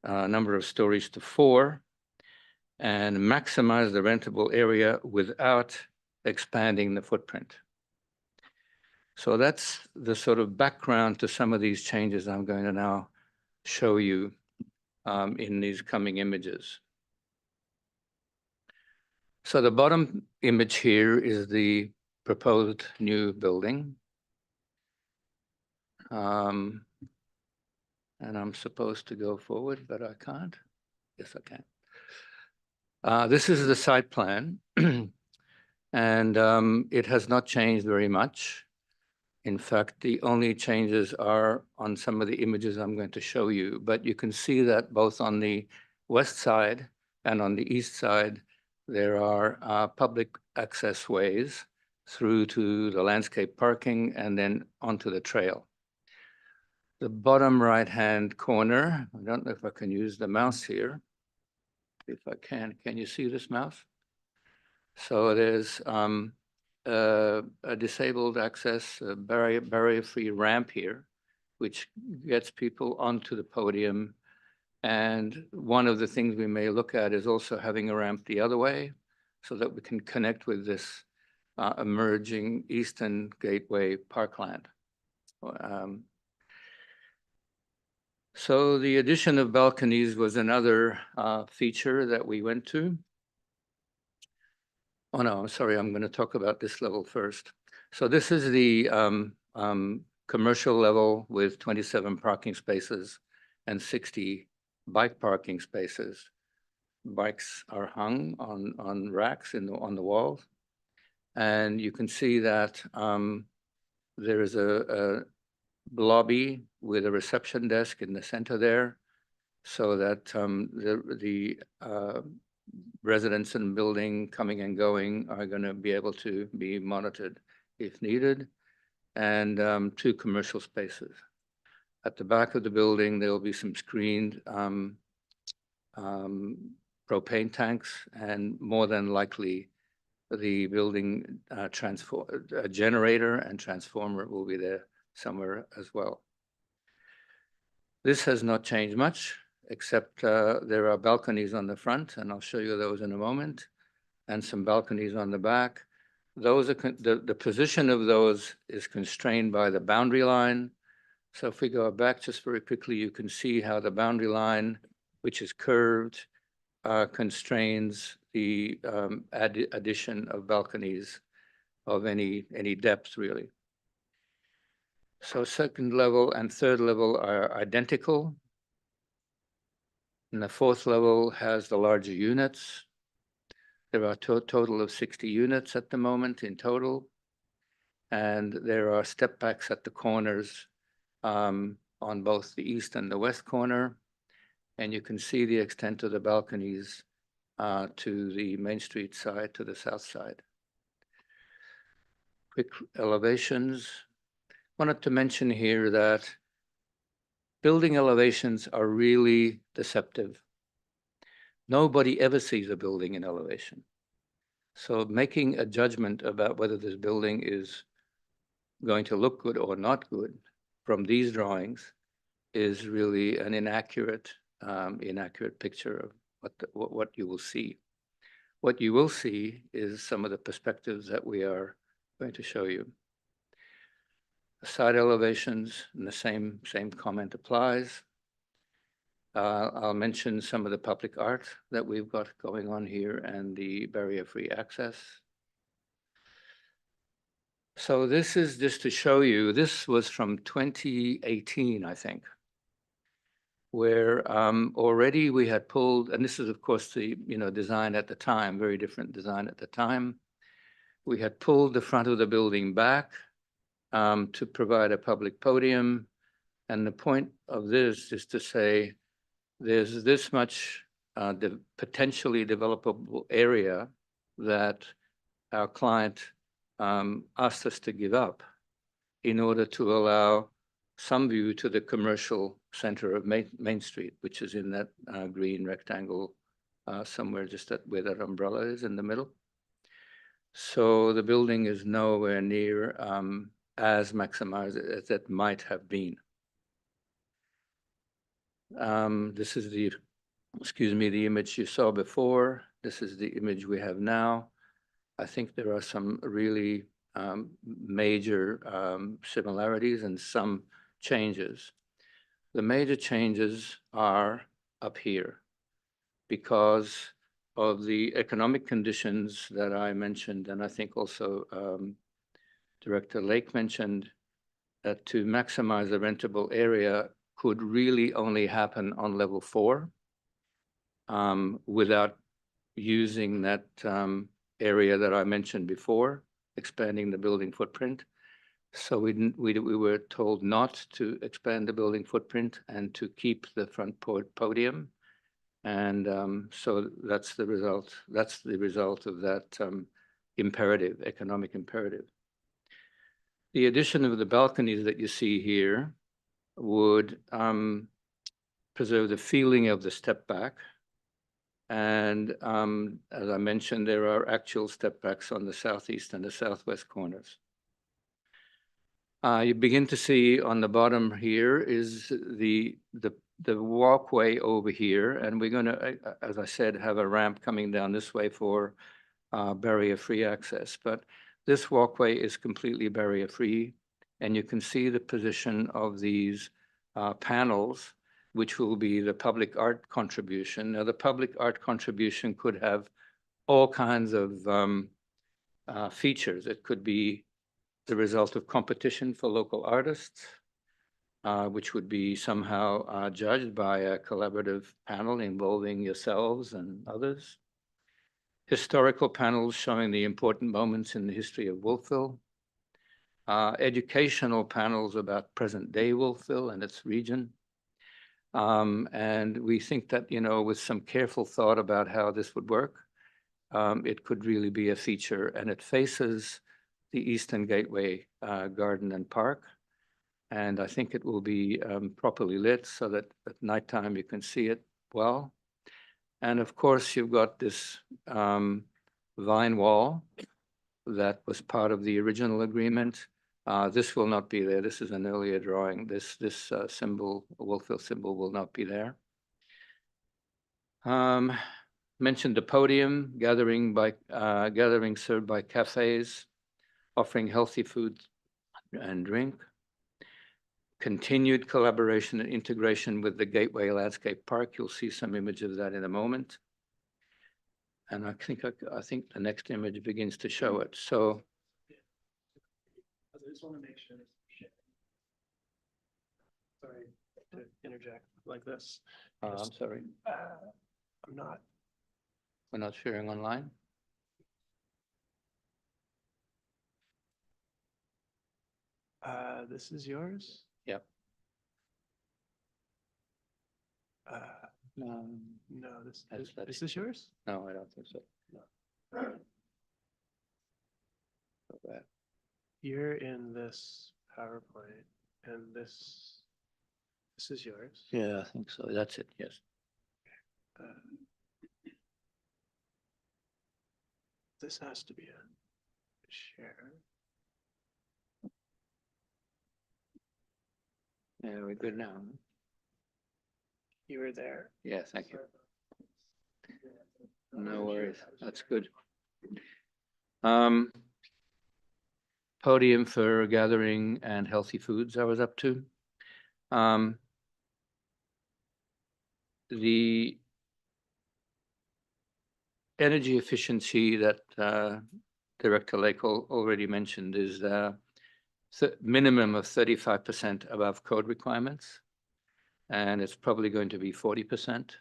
number of stories to 4 and maximize the rentable area without expanding the footprint. So that's the sort of background to some of these changes I'm going to now show you in these coming images. So the bottom image here is the proposed new building. And I'm supposed to go forward, but I can't. Yes, I can. This is the site plan, and it has not changed very much. In fact, the only changes are on some of the images I'm going to show you, but you can see that both on the west side and on the east side, there are public access ways through to the landscape parking and then onto the trail. The bottom right-hand corner, I don't know if I can use the mouse here. If I can you see this mouse? So there's a disabled access, barrier-free ramp here, which gets people onto the podium. And one of the things we may look at is also having a ramp the other way, so that we can connect with this emerging Eastern Gateway parkland. So the addition of balconies was another feature that we went to. Oh, no, I'm sorry, I'm going to talk about this level first. So this is the commercial level with 27 parking spaces and 60 bike parking spaces. Bikes are hung on racks on the walls. And you can see that there is a lobby with a reception desk in the center there, so that the residents in the building coming and going are going to be able to be monitored if needed, and 2 commercial spaces. At the back of the building, there will be some screened propane tanks, and more than likely the building generator and transformer will be there somewhere as well. This has not changed much, except there are balconies on the front, and I'll show you those in a moment, and some balconies on the back. Those are the position of those is constrained by the boundary line. So if we go back just very quickly, you can see how the boundary line, which is curved, constrains the addition of balconies of any depth, really. So second level and third level are identical. And the fourth level has the larger units. There are a total of 60 units at the moment in total. And there are step backs at the corners on both the east and the west corner. And you can see the extent of the balconies to the Main Street side, to the south side. Quick elevations. Wanted to mention here that building elevations are really deceptive. Nobody ever sees a building in elevation. So making a judgment about whether this building is going to look good or not good from these drawings is really an inaccurate picture of what you will see. What you will see is some of the perspectives that we are going to show you. Side elevations, and the same comment applies. I'll mention some of the public art that we've got going on here and the barrier-free access. So this is just to show you, this was from 2018, I think, where already we had pulled, and this is of course the design at the time, very different design at the time. We had pulled the front of the building back to provide a public podium. And the point of this is to say there's this much potentially developable area that our client asked us to give up in order to allow some view to the commercial center of Main Street, which is in that green rectangle somewhere just where that umbrella is in the middle. So the building is nowhere near as maximized as it might have been. This is the image you saw before. This is the image we have now. I think there are some really major similarities and some changes. The major changes are up here because of the economic conditions that I mentioned, and I think also Director Lake mentioned, that to maximize the rentable area could really only happen on level 4 without using that area that I mentioned before, expanding the building footprint. So we were told not to expand the building footprint and to keep the front podium. And so that's the result. That's the result of that imperative, economic imperative. The addition of the balconies that you see here would preserve the feeling of the step back. And as I mentioned, there are actual step backs on the southeast and the southwest corners. You begin to see on the bottom here is the walkway over here. And we're going to, as I said, have a ramp coming down this way for barrier-free access. But this walkway is completely barrier-free, and you can see the position of these panels, which will be the public art contribution. Now, the public art contribution could have all kinds of features. It could be the result of competition for local artists, which would be somehow judged by a collaborative panel involving yourselves and others. Historical panels showing the important moments in the history of Wolfville. Educational panels about present-day Wolfville and its region. And we think that, you know, with some careful thought about how this would work, it could really be a feature, and it faces the Eastern Gateway Garden and Park. And I think it will be properly lit so that at nighttime you can see it well. And of course, you've got this vine wall that was part of the original agreement. This will not be there. This is an earlier drawing. This symbol, Wolfville symbol, will not be there. Mentioned the podium, gathering served by cafes, offering healthy food and drink. Continued collaboration and integration with the Gateway Landscape Park. You'll see some image of that in a moment. And I think the next image begins to show it. So I just want to make sure. Sorry to interject like this. I'm sorry, I'm not. we're not sharing online. This is yours? Yep. No, is this yours? No, I don't think so. No. You're in this PowerPoint, and this is yours. Yeah, I think so. That's it. Yes. This has to be a share. Yeah, we're good now. You were there. Yeah, thank you. No worries. That's good. Podium for gathering and healthy foods I was up to. The energy efficiency that Director Lake already mentioned is minimum of 35% above code requirements, and it's probably going to be 40%.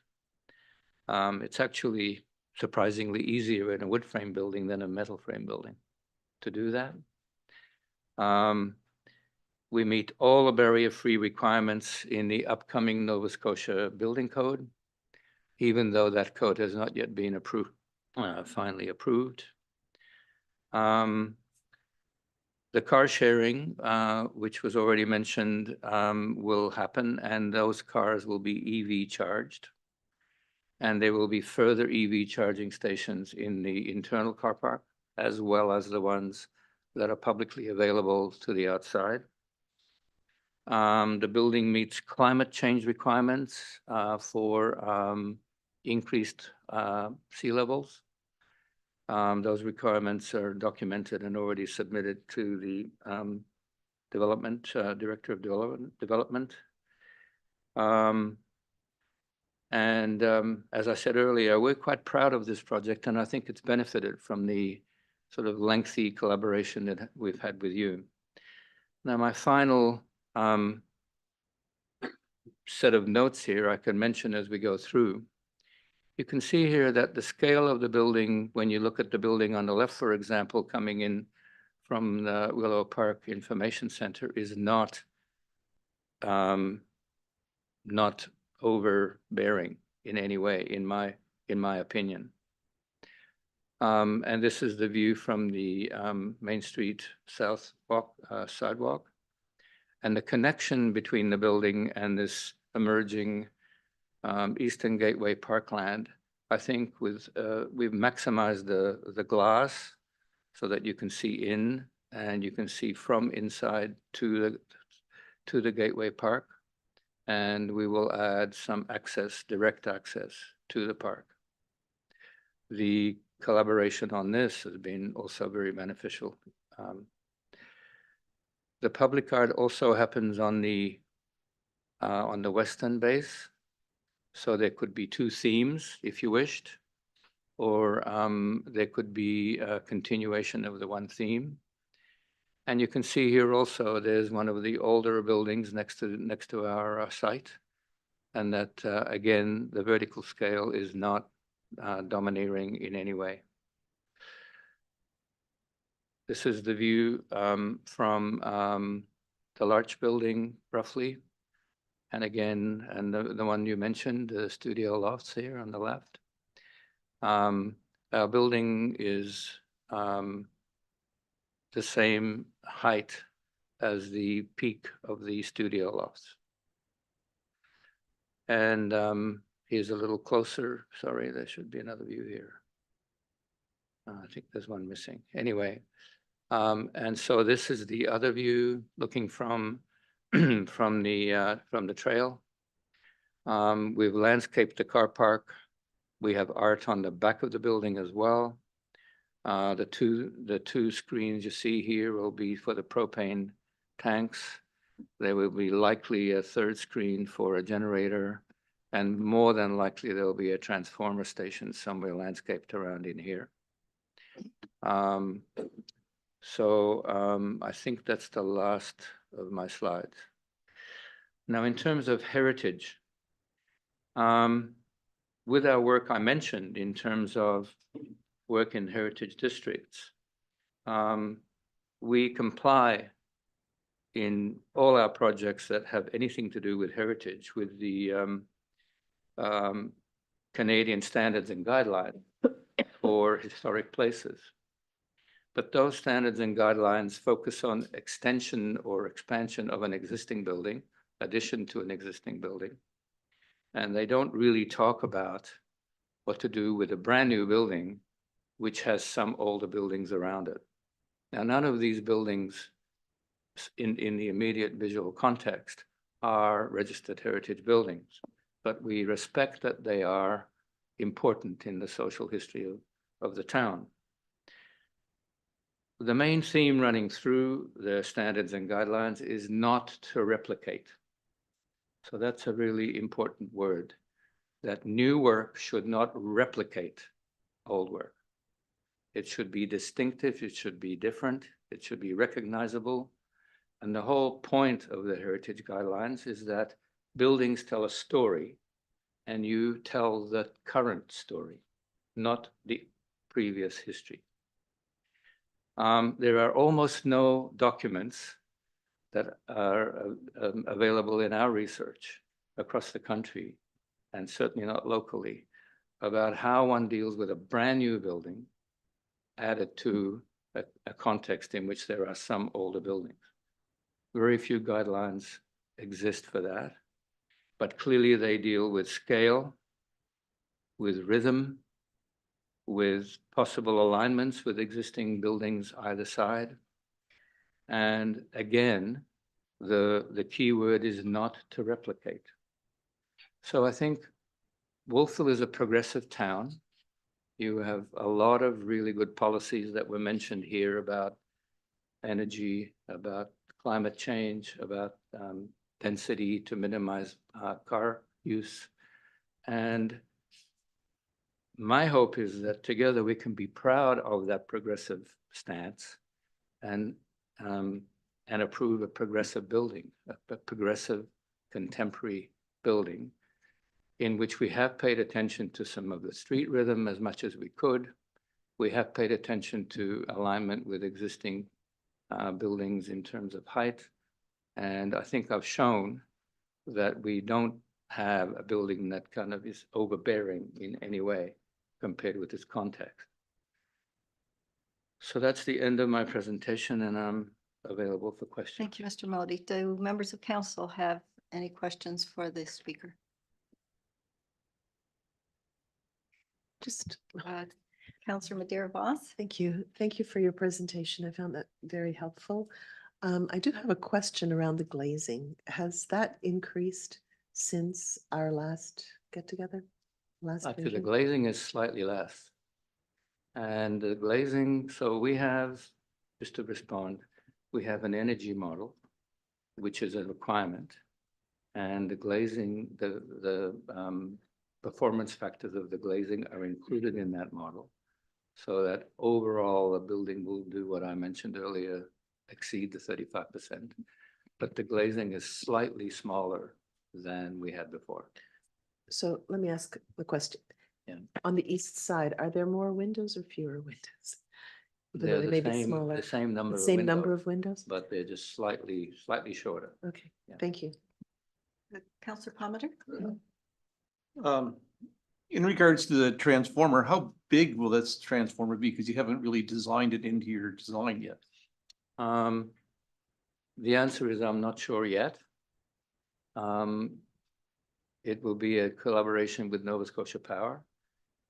It's actually surprisingly easier in a wood frame building than a metal frame building to do that. We meet all the barrier-free requirements in the upcoming Nova Scotia Building Code, even though that code has not yet been approved, finally approved. The car sharing, which was already mentioned, will happen, and those cars will be EV charged. And there will be further EV charging stations in the internal car park, as well as the ones that are publicly available to the outside. The building meets climate change requirements for increased sea levels. Those requirements are documented and already submitted to the Director of Development. As I said earlier, we're quite proud of this project, and I think it's benefited from the sort of lengthy collaboration that we've had with you. Now, my final set of notes here I can mention as we go through. You can see here that the scale of the building, when you look at the building on the left, for example, coming in from the Willow Park Information Center, is not overbearing in any way, in my opinion. And this is the view from the Main Street South sidewalk. And the connection between the building and this emerging Eastern Gateway Parkland, I think we've maximized the glass so that you can see in and you can see from inside to the Gateway Park. And we will add some access, direct access to the park. The collaboration on this has been also very beneficial. The public art also happens on the western base. So there could be two themes if you wished, or there could be a continuation of the one theme. And you can see here also, there's one of the older buildings next to our site. And that, again, the vertical scale is not domineering in any way. This is the view from the Larch building, roughly. And again, and the one you mentioned, the studio lofts here on the left. Our building is the same height as the peak of the studio lofts. And here's a little closer. Sorry, there should be another view here. I think there's one missing. Anyway, and so this is the other view looking from from the trail. We've landscaped the car park. We have art on the back of the building as well. The two screens you see here will be for the propane tanks. There will be likely a third screen for a generator, and more than likely there'll be a transformer station somewhere landscaped around in here. I think that's the last of my slides. Now, in terms of heritage, with our work I mentioned in terms of work in heritage districts, we comply in all our projects that have anything to do with heritage with the Canadian standards and guidelines for historic places. But those standards and guidelines focus on extension or expansion of an existing building, addition to an existing building. And they don't really talk about what to do with a brand new building, which has some older buildings around it. Now, none of these buildings in the immediate visual context are registered heritage buildings, but we respect that they are important in the social history of the town. The main theme running through the standards and guidelines is not to replicate. So that's a really important word, that new work should not replicate old work. It should be distinctive, it should be different, it should be recognizable. And the whole point of the heritage guidelines is that buildings tell a story and you tell the current story, not the previous history. There are almost no documents that are available in our research across the country, and certainly not locally, about how one deals with a brand new building added to a context in which there are some older buildings. Very few guidelines exist for that, but clearly they deal with scale, with rhythm, with possible alignments with existing buildings either side. And again, the key word is not to replicate. So I think Wolfville is a progressive town. You have a lot of really good policies that were mentioned here about energy, about climate change, about density to minimize car use. And my hope is that together we can be proud of that progressive stance and approve a progressive building, a progressive contemporary building in which we have paid attention to some of the street rhythm as much as we could. We have paid attention to alignment with existing buildings in terms of height. And I think I've shown that we don't have a building that kind of is overbearing in any way compared with its context. So that's the end of my presentation, and I'm available for questions. Thank you, Mr. Melody. Do members of council have any questions for the speaker? Just, Councillor Madeira Voss? thank you. Thank you for your presentation. I found that very helpful. I do have a question around the glazing. Has that increased since our last get together? Last Actually, the meeting? glazing is slightly less. And the glazing, so we have, just to respond, we have an energy model, which is a requirement. And the glazing, the performance factors of the glazing are included in that model. So that overall, the building will do what I mentioned earlier, exceed the 35%. But the glazing is slightly smaller than we had before. So let me ask the question. Yeah. On the east side, are there more windows or fewer windows? Even though They're they the may be same, smaller. the same number The of same number windows, of windows? but they're just slightly shorter. Okay, Yeah. thank you. Counselor Palmer? Um, in regards to the transformer, how big will this transformer be? Because you haven't really designed it into your design yet. The answer is I'm not sure yet. It will be a collaboration with Nova Scotia Power.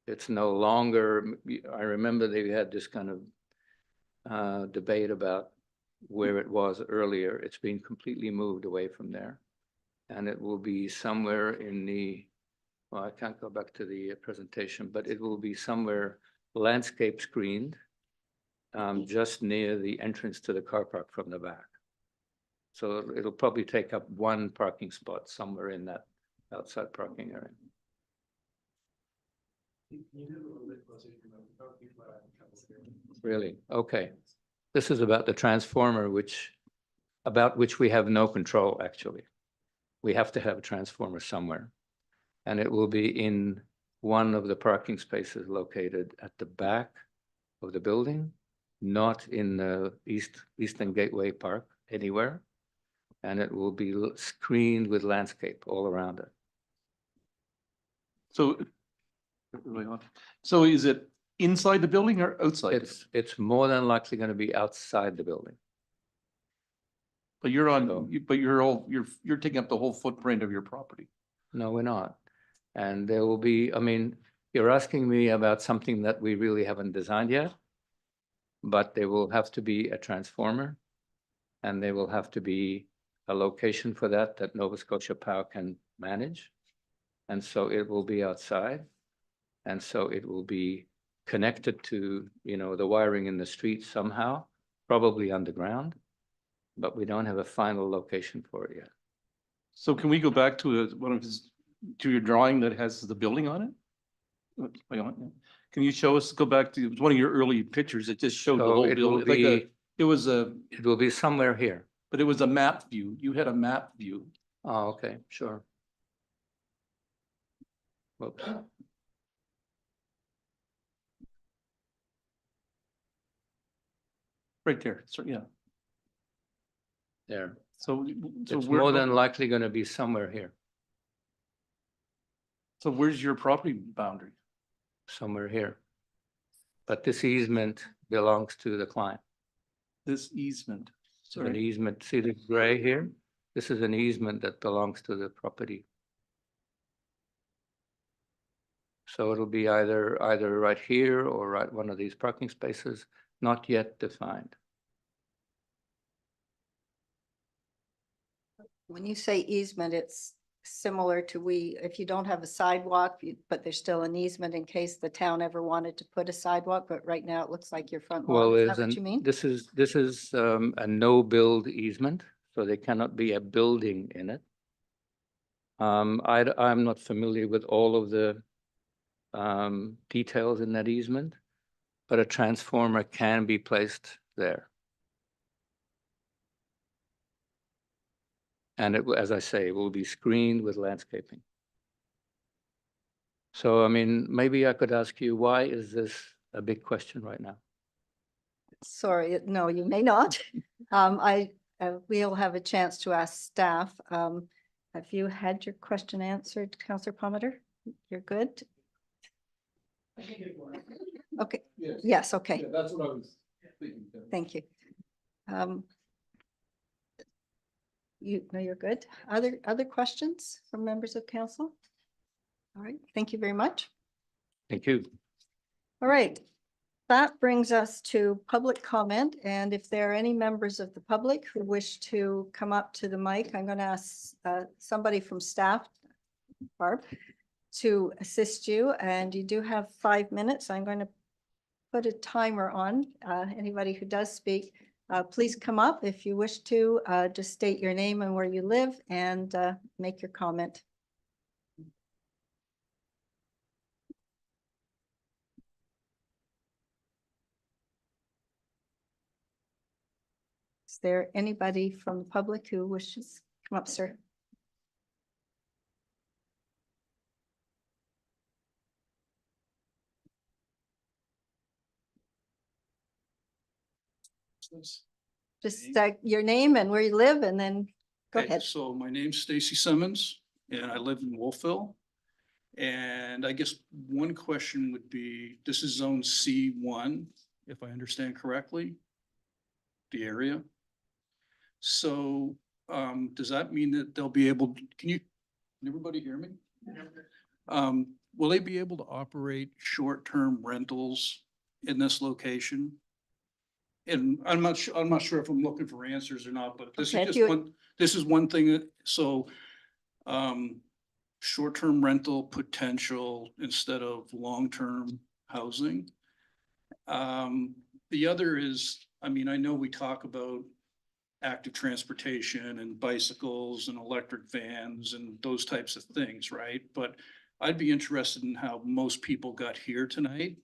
It's no longer, I remember they had this kind of debate about where it was earlier. It's been completely moved away from there. And it will be somewhere in the, well, I can't go back to the presentation, but it will be somewhere landscape screened, just near the entrance to the car park from the back. So it'll probably take up one parking spot somewhere in that outside parking area. Really? Okay. This is about the transformer, about which we have no control, actually. We have to have a transformer somewhere. And it will be in one of the parking spaces located at the back of the building, not in the Eastern Gateway Park anywhere. And it will be screened with landscape all around it. So is it inside the building or outside? It's more than likely going to be outside the building. But you're So- you're taking up the whole footprint of your property. No, we're not. And there will be, I mean, you're asking me about something that we really haven't designed yet. But there will have to be a transformer. And there will have to be a location for that Nova Scotia Power can manage. And so it will be outside. And so it will be connected to, the wiring in the street somehow, probably underground. But we don't have a final location for it yet. So can we go back to to your drawing that has the building on it? Can you go back to one of your early pictures that just showed the So whole it will building? be, it will be somewhere here. But it was a map view. You had a map view. Oh, okay, sure. Whoops. Right there. So, yeah. There. So It's more than likely going to be somewhere here, So where's your property boundary? somewhere here. But this easement belongs to the client. This easement. So an easement, see the gray here? This is an easement that belongs to the property. So it'll be either right here or right one of these parking spaces, not yet defined. When you say easement, it's similar to if you don't have a sidewalk, but there's still an easement in case the town ever wanted to put a sidewalk, but right now it looks like your front Well, lawn. Is there's that what you mean? this is a no-build easement, so there cannot be a building in it. I'm not familiar with all of the details in that easement, but a transformer can be placed there. And as I say, it will be screened with landscaping. So, I mean, maybe I could ask you, why is this a big question right now? Sorry, no, you may not. We'll have a chance to ask staff. Have you had your question answered, Councillor Palmer? You're good? Okay, yes, okay, That's what I was thinking. thank you. You're good. Other questions from members of council? All right, thank you very much. Thank you. All right, that brings us to public comment, and if there are any members of the public who wish to come up to the mic, I'm going to ask somebody from staff, Barb, to assist you, and you do have 5 minutes. I'm going to put a timer on. Anybody who does speak, please come up if you wish to. Just state your name and where you live and make your comment. Is there anybody from the public who wishes to come up, sir? Just your name and where you live and then go Okay, ahead. so my name's Stacy Simmons and I live in Wolfville. And I guess one question would be, this is zone C1, if I understand correctly, the area. So does that mean that they'll be able, can everybody hear me? Will they be able to operate short-term rentals in this location? And I'm not sure if I'm looking for answers or not, but Okay, if you- this is one thing that, so short-term rental potential instead of long-term housing. The other is, I mean, I know we talk about active transportation and bicycles and electric vans and those types of things, right? But I'd be interested in how most people got here tonight.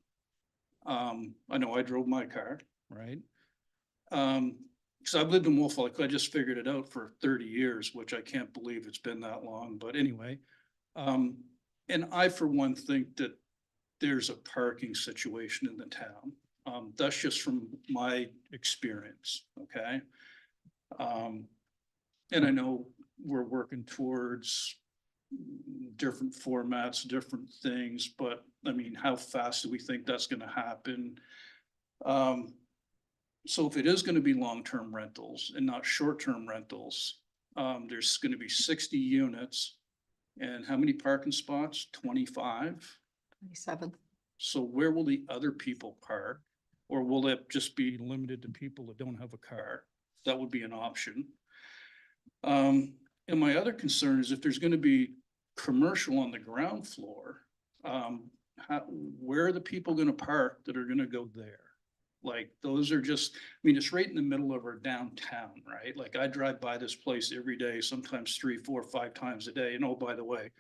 I know I drove my car, right? Because I've lived in Wolfville, I just figured it out for 30 years, which I can't believe it's been that long, but anyway. And I, for one, think that there's a parking situation in the town. That's just from my experience, okay? And I know we're working towards different formats, different things, but I mean, how fast do we think that's gonna happen? So if it is gonna be long-term rentals and not short-term rentals, there's gonna be 60 units. And how many parking spots? 25? 27. So where will the other people park? Or will it just be limited to people that don't have a car? That would be an option. And my other concern is if there's gonna be commercial on the ground floor, where are the people gonna park that are gonna go there? Like, those are just, I mean, it's right in the middle of our downtown, right? Like, I drive by this place every day, sometimes 3, 4, 5 times a day. And oh, by the way,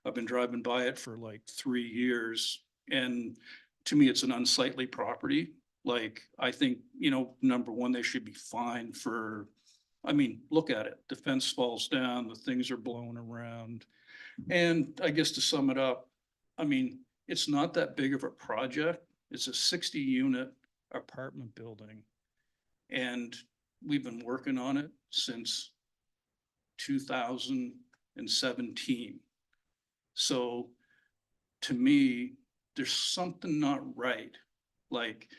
I've been driving by it for like 3 years. And to me, it's an unsightly property. Like, I think, number one, they should be fined for, I mean, look at it. The fence falls down, the things are blown around. And I guess to sum it up, I mean, it's not that big of a project. It's a 60-unit apartment building. And we've been working on it since 2017. So to me, there's something not right. Like,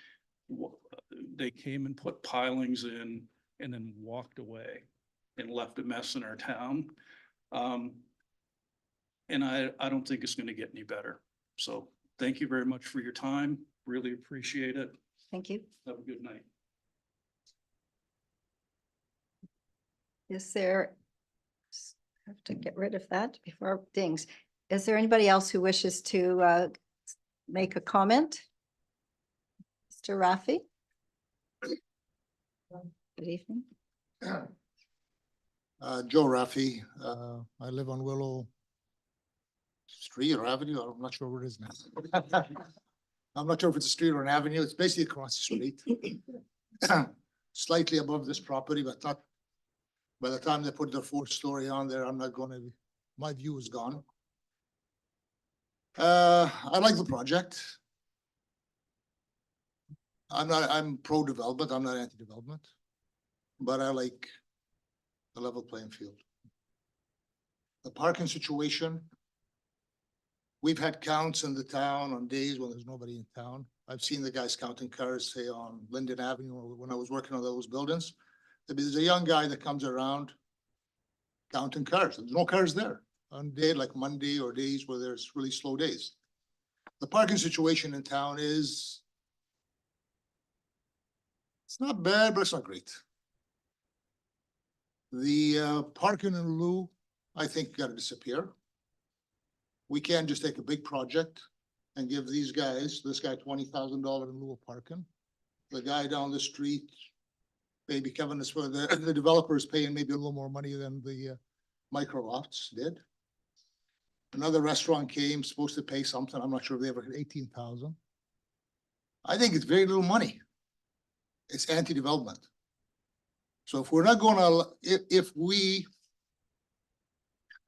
they came and put pilings in and then walked away and left a mess in our town. And I don't think it's gonna get any better. So thank you very much for your time. Really appreciate it. Thank you. Have a good night. Is there, have to get rid of that before it dings. Is there anybody else who wishes to make a comment? Mr. Raffi? Good evening. Joe Raffi, I live on Willow Street or Avenue. I'm not sure where it is now. I'm not sure if it's a street or an avenue. It's basically across the street. Slightly above this property, but not, by the time they put the 4th story on there, I'm not gonna, my view is gone. I like the project. I'm pro-development. I'm not anti-development, but I like the level playing field. The parking situation, we've had counts in the town on days when there's nobody in town. I've seen the guys counting cars, say on Linden Avenue, or when I was working on those buildings. There's a young guy that comes around counting cars. There's no cars there on day like Monday or days where there's really slow days. The parking situation in town is, it's not bad, but it's not great. The parking in lieu, I think, got to disappear. We can't just take a big project and give these guys, this guy $20,000 in lieu of parking. The guy down the street, maybe Kevin is for the developer is paying maybe a little more money than the micro lots did. Another restaurant came, supposed to pay something. I'm not sure if they ever hit 18,000. I think it's very little money. It's anti-development. So if we're not gonna, if we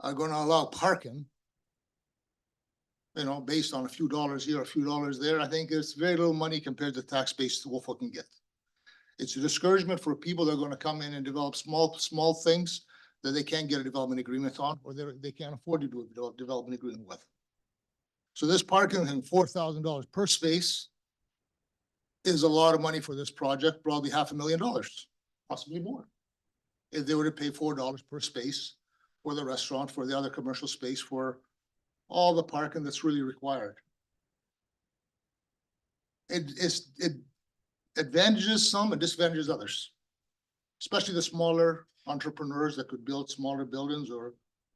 are gonna allow parking, you know, based on a few dollars here, a few dollars there, I think it's very little money compared to the tax base Wolf can get. It's a discouragement for people that are gonna come in and develop small things that they can't get a development agreement on, or they can't afford to do a development agreement with. So this parking and $4,000 per space is a lot of money for this project, probably $500,000, possibly more. If they were to pay $4 per space for the restaurant, for the other commercial space, for all the parking that's really required. It advantages some and disadvantages others, especially the smaller entrepreneurs that could build smaller buildings or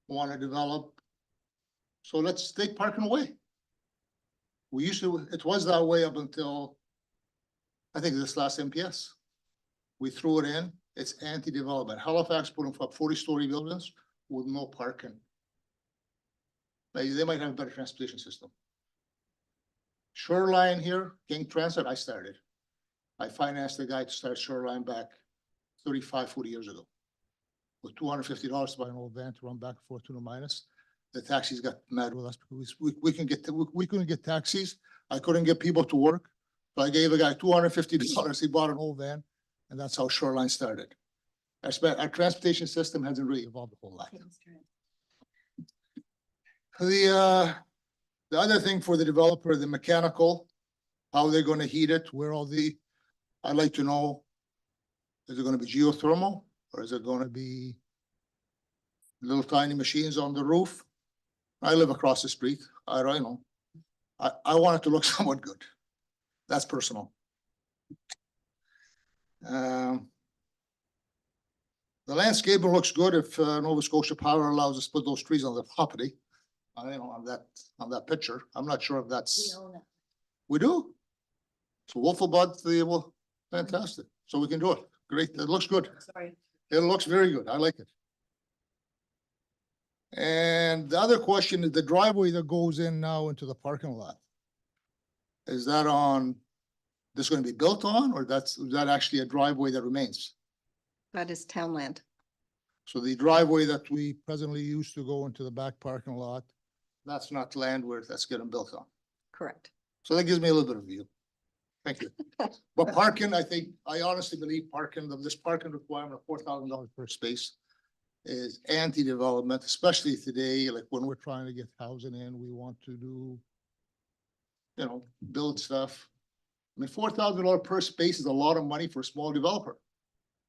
want to develop. So let's take parking away. We used to, it was that way up until, I think this last MPS. We threw it in, it's anti-development. Halifax put up 40-story buildings with no parking. They might have a better transportation system. Shoreline here, King Transit, I started. I financed the guy to start Shoreline back 35, 40 years ago. With $250 to buy an old van to run back and forth to the minus. The taxis got mad with us because we couldn't get taxis. I couldn't get people to work. So I gave a guy $250. He bought an old van, and that's how Shoreline started. Our transportation system hasn't really evolved a whole lot. The other thing for the developer, the mechanical, how they're going to heat it, where all the, I'd like to know, is it going to be geothermal or is it going to be little tiny machines on the roof? I live across the street. I don't know. I want it to look somewhat good. That's personal. The landscaping looks good if Nova Scotia Power allows us to put those trees on the property. You know, on that picture. I'm not sure if that's. We do. So Wolfenbud, well, fantastic. So we can do it. Great. It looks good. Sorry. It looks very good. I like it. And the other question is the driveway that goes in now into the parking lot. Is that on, this going to be built on, or is that actually a driveway that remains? That is town land. So the driveway that we presently use to go into the back parking lot, that's not land where that's getting built on. Correct. So that gives me a little bit of view. Thank you. But parking, I honestly believe parking, this parking requirement of $4,000 per space is anti-development, especially today, like when we're trying to get housing in, we want to do, you know, build stuff. I mean, $4,000 per space is a lot of money for a small developer.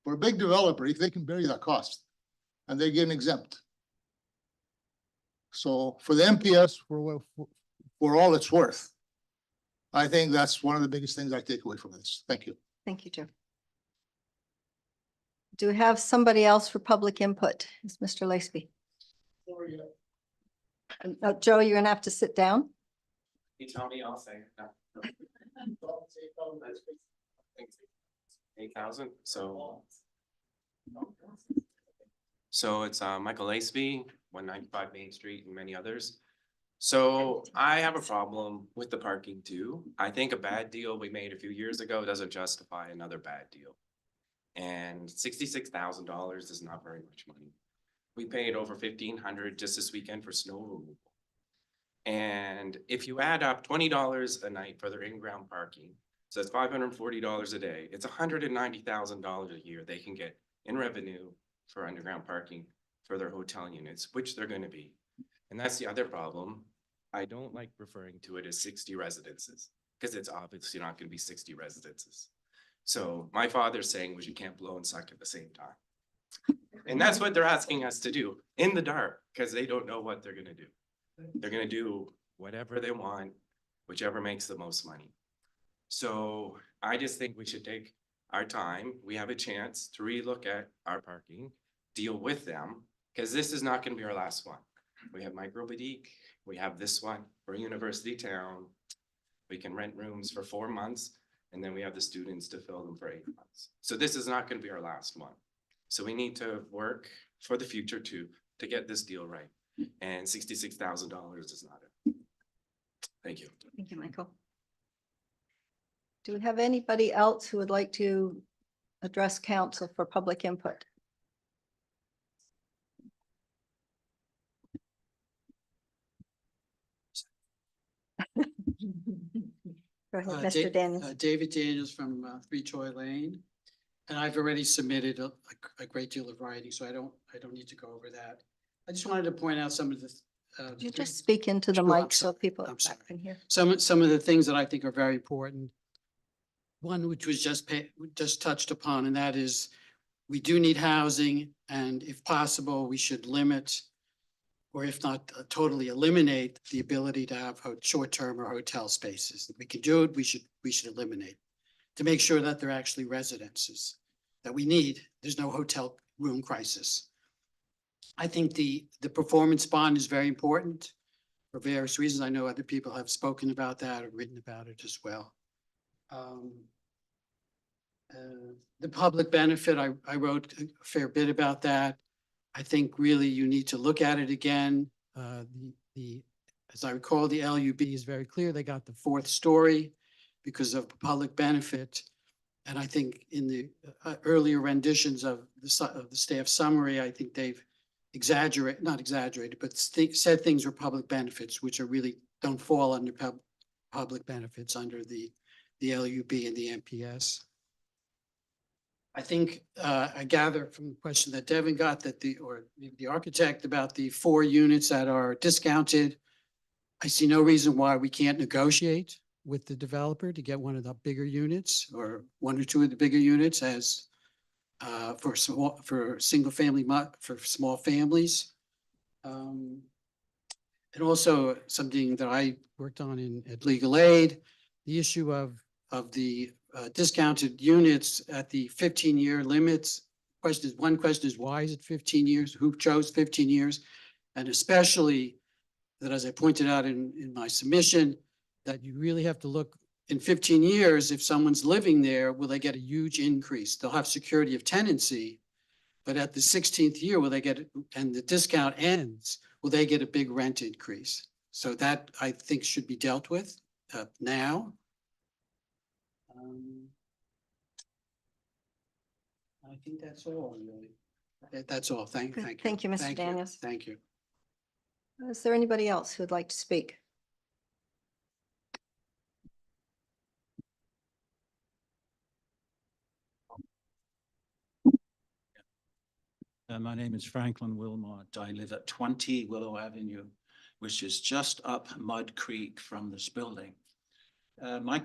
For a big developer, if they can bear that cost and they're getting exempt. So for the MPS, for all it's worth, I think that's one of the biggest things I take away from this. Thank you. Thank you, Joe. Do we have somebody else for public input? Is Mr. Laceby? Joe, you're gonna have to sit down. You tell me, I'll say. No. 8,000, so it's Michael Laceby, 195 Main Street and many others. So I have a problem with the parking too. I think a bad deal we made a few years ago doesn't justify another bad deal. And $66,000 is not very much money. We paid over $1,500 just this weekend for snow removal. And if you add up $20 a night for their in-ground parking, so that's $540 a day. It's $190,000 a year they can get in revenue for underground parking for their hotel units, which they're going to be. And that's the other problem. I don't like referring to it as 60 residences because it's obviously not going to be 60 residences. So my father's saying was you can't blow and suck at the same time. And that's what they're asking us to do in the dark because they don't know what they're going to do. They're going to do whatever they want, whichever makes the most money. So I just think we should take our time. We have a chance to relook at our parking, deal with them, because this is not going to be our last one. We have Micro Boutique, we have this one for University Town. We can rent rooms for 4 months and then we have the students to fill them for 8 months. So this is not going to be our last one. So we need to work for the future too, to get this deal right. And $66,000 is not it. Thank you. Thank you, Michael. Do we have anybody else who would like to address council for public input? Go ahead, Mr. Daniels. David Daniels from 3 Troy Lane. And I've already submitted a great deal of writing, so I don't need to go over that. I just wanted to point out some of the. Could you just speak into the Sure, I'm mic so people I'm back sorry. can hear? Some of the things that I think are very important. One which was just touched upon, and that is we do need housing, and if possible, we should limit, or if not totally eliminate, the ability to have short-term or hotel spaces. If we can do it, we should eliminate to make sure that they're actually residences that we need. There's no hotel room crisis. I think the performance bond is very important for various reasons. I know other people have spoken about that or written about it as well. The public benefit, I wrote a fair bit about that. I think really you need to look at it again. As I recall, the LUB is very clear. They got the 4th story because of public benefit. And I think in the earlier renditions of the staff summary, I think they've not exaggerated, but said things were public benefits, which are really don't fall under public benefits under the LUB and the MPS. I think I gather from the question that Devin got that the architect about the 4 units that are discounted. I see no reason why we can't negotiate with the developer to get one of the bigger units or 1 or 2 of the bigger units as for single family, for small families. And also something that I worked on at Legal Aid, the issue of the discounted units at the 15-year limits. One question is why is it 15 years? Who chose 15 years? And especially that, as I pointed out in my submission, that you really have to look in 15 years, if someone's living there, will they get a huge increase? They'll have security of tenancy, but at the 16th year, will they get, and the discount ends, will they get a big rent increase? So that I think should be dealt with now. I think that's all really. That's all. Thank you. Thank you, Mr. Daniels. Thank you. Is there anybody else who would like to speak? My name is Franklin Wilmot. I live at 20 Willow Avenue, which is just up Mud Creek from this building. My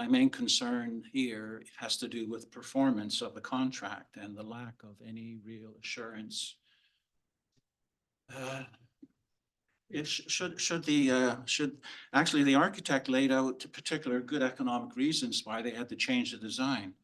main concern here has to do with performance of the contract and the lack of any real assurance. Actually the architect laid out particular good economic reasons why they had to change the design.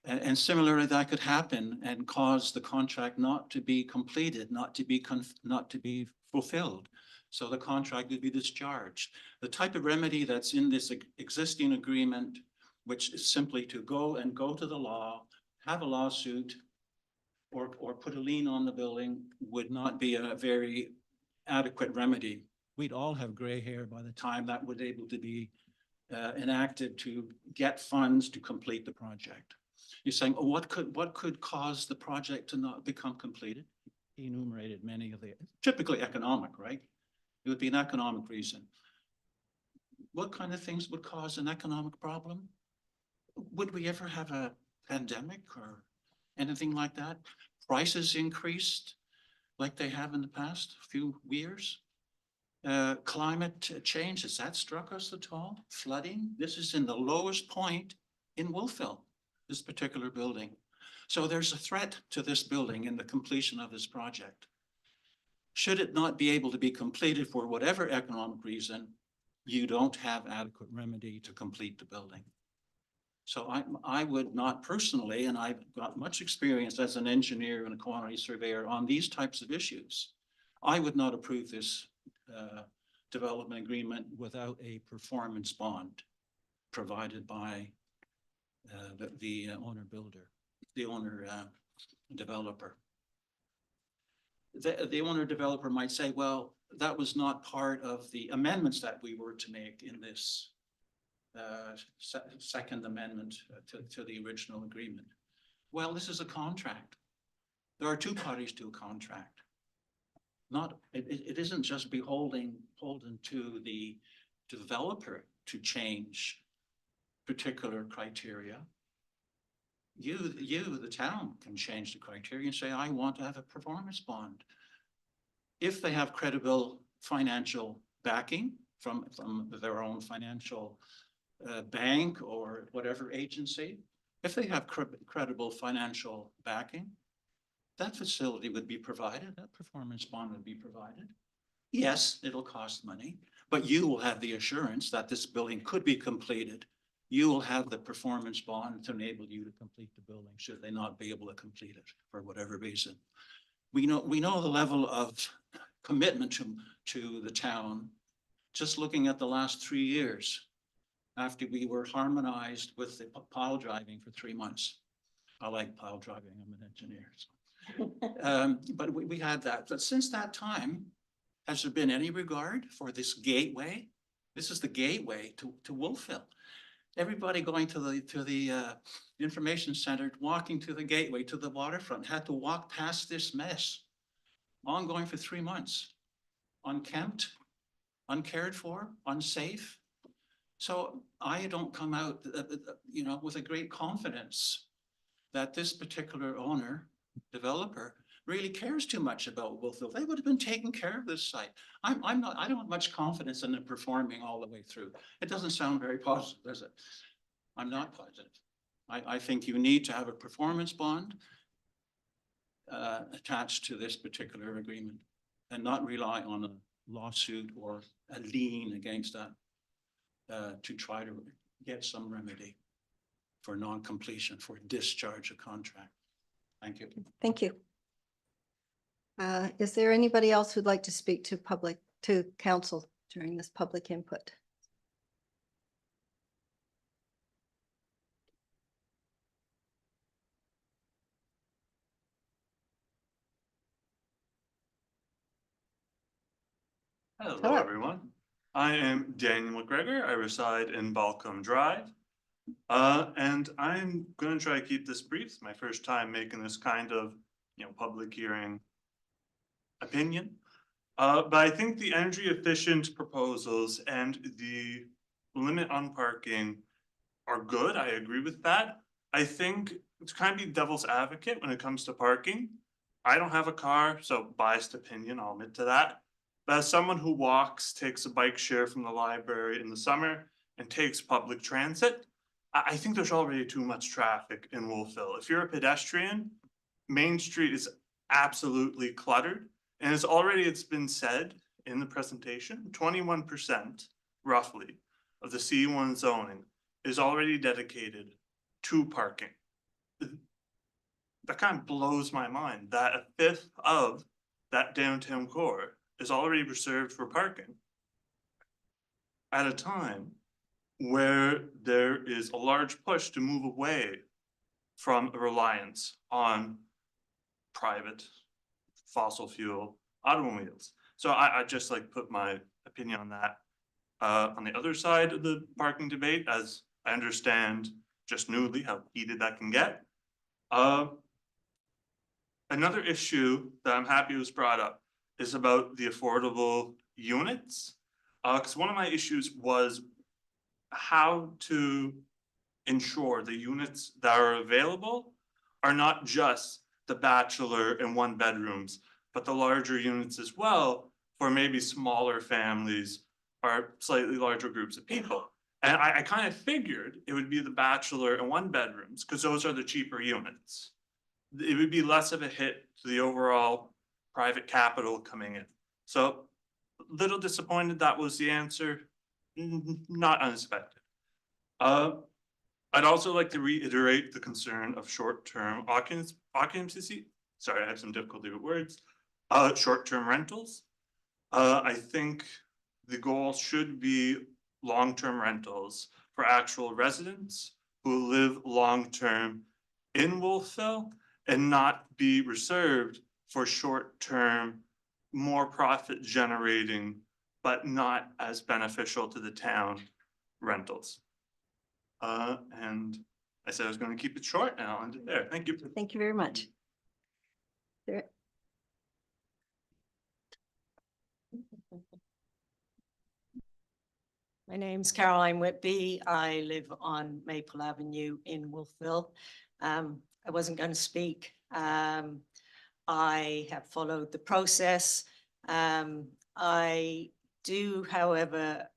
And similarly, that could happen and cause the contract not to be completed, not to be fulfilled. So the contract would be discharged. The type of remedy that's in this existing agreement, which is simply to go to the law, have a lawsuit, or put a lien on the building, would not be a very adequate remedy. We'd all have gray hair by the time that would able to be enacted to get funds to complete the project. You're saying, oh, what could cause the project to not become completed? He enumerated many of the, typically economic, right? It would be an economic reason. What kind of things would cause an economic problem? Would we ever have a pandemic or anything like that? Prices increased like they have in the past few years? Climate change, has that struck us at all? Flooding? This is in the lowest point in Wolfville, this particular building. So there's a threat to this building in the completion of this project. Should it not be able to be completed for whatever economic reason, you don't have adequate remedy to complete the building. So I would not personally, and I've got much experience as an engineer and a quantity surveyor on these types of issues, I would not approve this development agreement without a performance bond provided by the owner builder, the owner developer. The owner developer might say, well, that was not part of the amendments that we were to make in this second amendment to the original agreement. Well, this is a contract. There are two parties to a contract. It isn't just beholden to the developer to change particular criteria. You, the town, can change the criteria and say, I want to have a performance bond. If they have credible financial backing from their own financial bank or whatever agency, if they have credible financial backing, that facility would be provided, that performance bond would be provided. Yes, it'll cost money, but you will have the assurance that this building could be completed. You will have the performance bond to enable you to complete the building, should they not be able to complete it for whatever reason. We know the level of commitment to the town, just looking at the last 3 years after we were harmonized with the pile driving for 3 months. I like pile driving, I'm an engineer. So. But we had that. But since that time, has there been any regard for this gateway? This is the gateway to Wolfville. Everybody going to the information center, walking to the gateway, to the waterfront, had to walk past this mess, ongoing for 3 months, unkempt, uncared for, unsafe. So I don't come out, with a great confidence that this particular owner, developer, really cares too much about Wolfville. They would have been taking care of this site. I don't have much confidence in them performing all the way through. It doesn't sound very positive, does it? I'm not positive. I think you need to have a performance bond attached to this particular agreement and not rely on a lawsuit or a lien against that to try to get some remedy for non-completion, for discharge of contract. Thank you. Thank you. Is there anybody else who'd like to speak to council during this public input? Hello, everyone. I am Daniel McGregor. I reside in Balcombe Drive. And I'm going to try to keep this brief. It's my first time making this kind of, public hearing opinion. But I think the energy efficient proposals and the limit on parking are good. I agree with that. I think it's kind of be devil's advocate when it comes to parking. I don't have a car, so biased opinion, I'll admit to that. But as someone who walks, takes a bike share from the library in the summer and takes public transit, I think there's already too much traffic in Wolfville. If you're a pedestrian, Main Street is absolutely cluttered. And it's been said in the presentation, 21% roughly of the C1 zoning is already dedicated to parking. That kind of blows my mind that a fifth of that downtown core is already reserved for parking at a time where there is a large push to move away from a reliance on private fossil fuel automobiles. So I just put my opinion on that. On the other side of the parking debate, as I understand just newly how heated that can get. Another issue that I'm happy was brought up is about the affordable units. Because one of my issues was how to ensure the units that are available are not just the bachelor and 1 bedrooms, but the larger units as well for maybe smaller families or slightly larger groups of people. And I kind of figured it would be the bachelor and 1 bedrooms because those are the cheaper units. It would be less of a hit to the overall private capital coming in. So a little disappointed that was the answer, not unexpected. I'd also like to reiterate the concern of short-term occupancy. Sorry, I have some difficulty with words. Short-term rentals. I think the goal should be long-term rentals for actual residents who live long-term in Wolfville and not be reserved for short-term, more profit-generating, but not as beneficial to the town rentals. And I said I was going to keep it short, and I'll end it there. Thank you. Thank you very much. There- My name's Caroline Whitby. I live on Maple Avenue in Wolfville. I wasn't going to speak. I have followed the process. I do, however,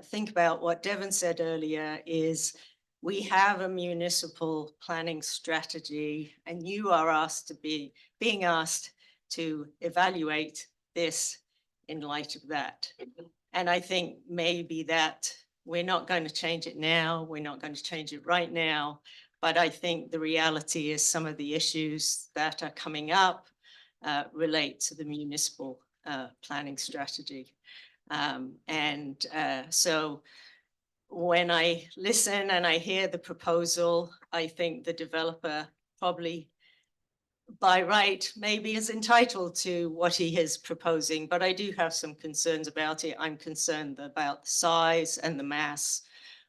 think about what Devon said earlier is we have a municipal planning strategy and you are being asked to evaluate this in light of that. And I think maybe that we're not going to change it now. We're not going to change it right now. But I think the reality is some of the issues that are coming up relate to the municipal planning strategy. So when I listen and I hear the proposal, I think the developer probably by right maybe is entitled to what he is proposing, but I do have some concerns about it. I'm concerned about the size and the mass.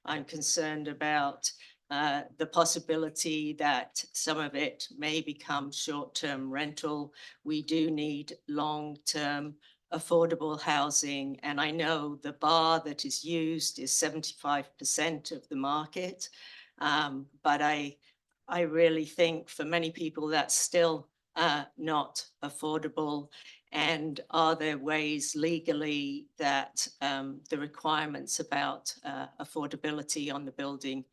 I'm concerned about the possibility that some of it may become short-term rental. We do need long-term affordable housing. And I know the bar that is used is 75% of the market. But I really think for many people that's still not affordable. And are there ways legally that the requirements about affordability on the building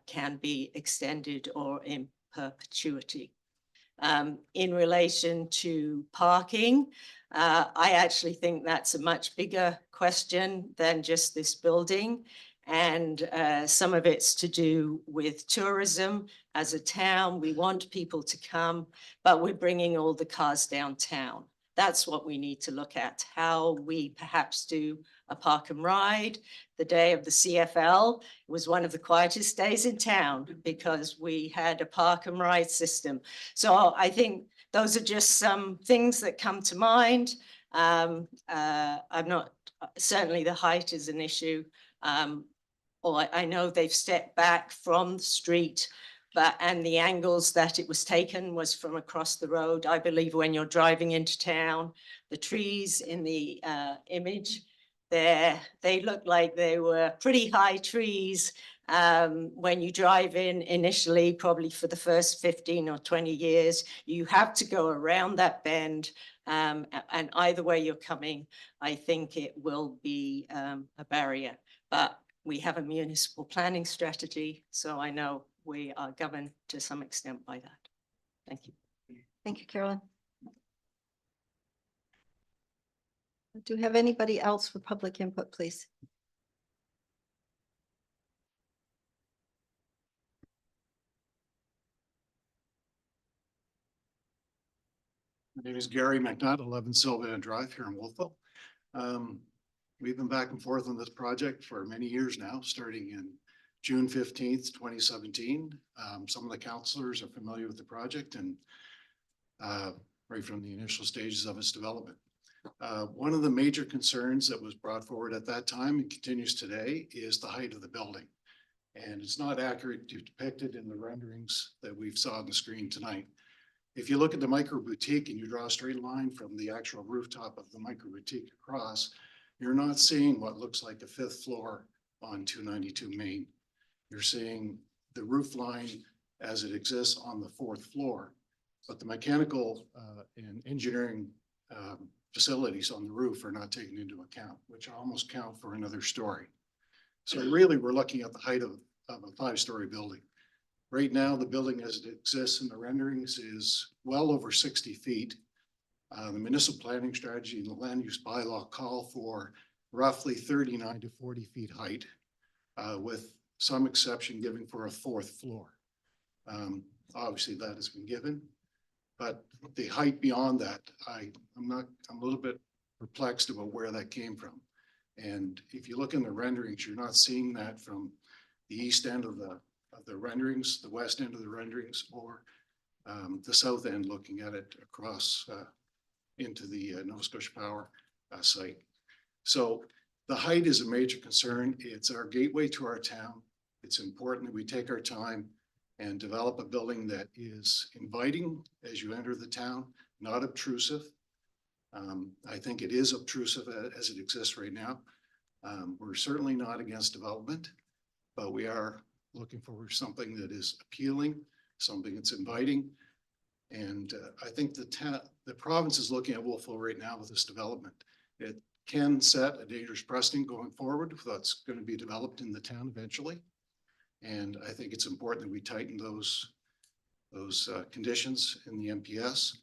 can be extended or in perpetuity? In relation to parking, I actually think that's a much bigger question than just this building. And some of it's to do with tourism. As a town, we want people to come, but we're bringing all the cars downtown. That's what we need to look at, how we perhaps do a park and ride. The day of the CFL was one of the quietest days in town because we had a park and ride system. So I think those are just some things that come to mind. I'm not, certainly the height is an issue. Or I know they've stepped back from the street, and the angles that it was taken was from across the road. I believe when you're driving into town, the trees in the image there, they look like they were pretty high trees. When you drive in initially, probably for the first 15 or 20 years, you have to go around that bend. And either way you're coming, I think it will be a barrier. But we have a municipal planning strategy, so I know we are governed to some extent by that. Thank you. Thank you, Carolyn. Do we have anybody else for public input, please? My name is Gary McNutt, 11 Sylvan Drive here in Wolfville. We've been back and forth on this project for many years now, starting in June 15th, 2017. Some of the councilors are familiar with the project and right from the initial stages of its development. One of the major concerns that was brought forward at that time and continues today is the height of the building. And it's not accurate to depict it in the renderings that we've saw on the screen tonight. If you look at the micro boutique and you draw a straight line from the actual rooftop of the micro boutique across, you're not seeing what looks like a 5th floor on 292 Main. You're seeing the roof line as it exists on the 4th floor, but the mechanical and engineering facilities on the roof are not taken into account, which almost count for another story. So really, we're looking at the height of a 5-story building. Right now, the building as it exists in the renderings is well over 60 feet. The municipal planning strategy and the land use bylaw call for roughly 39 to 40 feet height, with some exception given for a 4th floor. Obviously that has been given, but the height beyond that, I'm a little bit perplexed about where that came from. And if you look in the renderings, you're not seeing that from the east end of the renderings, the west end of the renderings, or the south end looking at it across into the Nova Scotia Power site. So the height is a major concern. It's our gateway to our town. It's important that we take our time and develop a building that is inviting as you enter the town, not obtrusive. I think it is obtrusive as it exists right now. We're certainly not against development, but we are looking for something that is appealing, something that's inviting. And I think the province is looking at Wolfville right now with this development. It can set a dangerous precedent going forward that's going to be developed in the town eventually. And I think it's important that we tighten those conditions in the MPS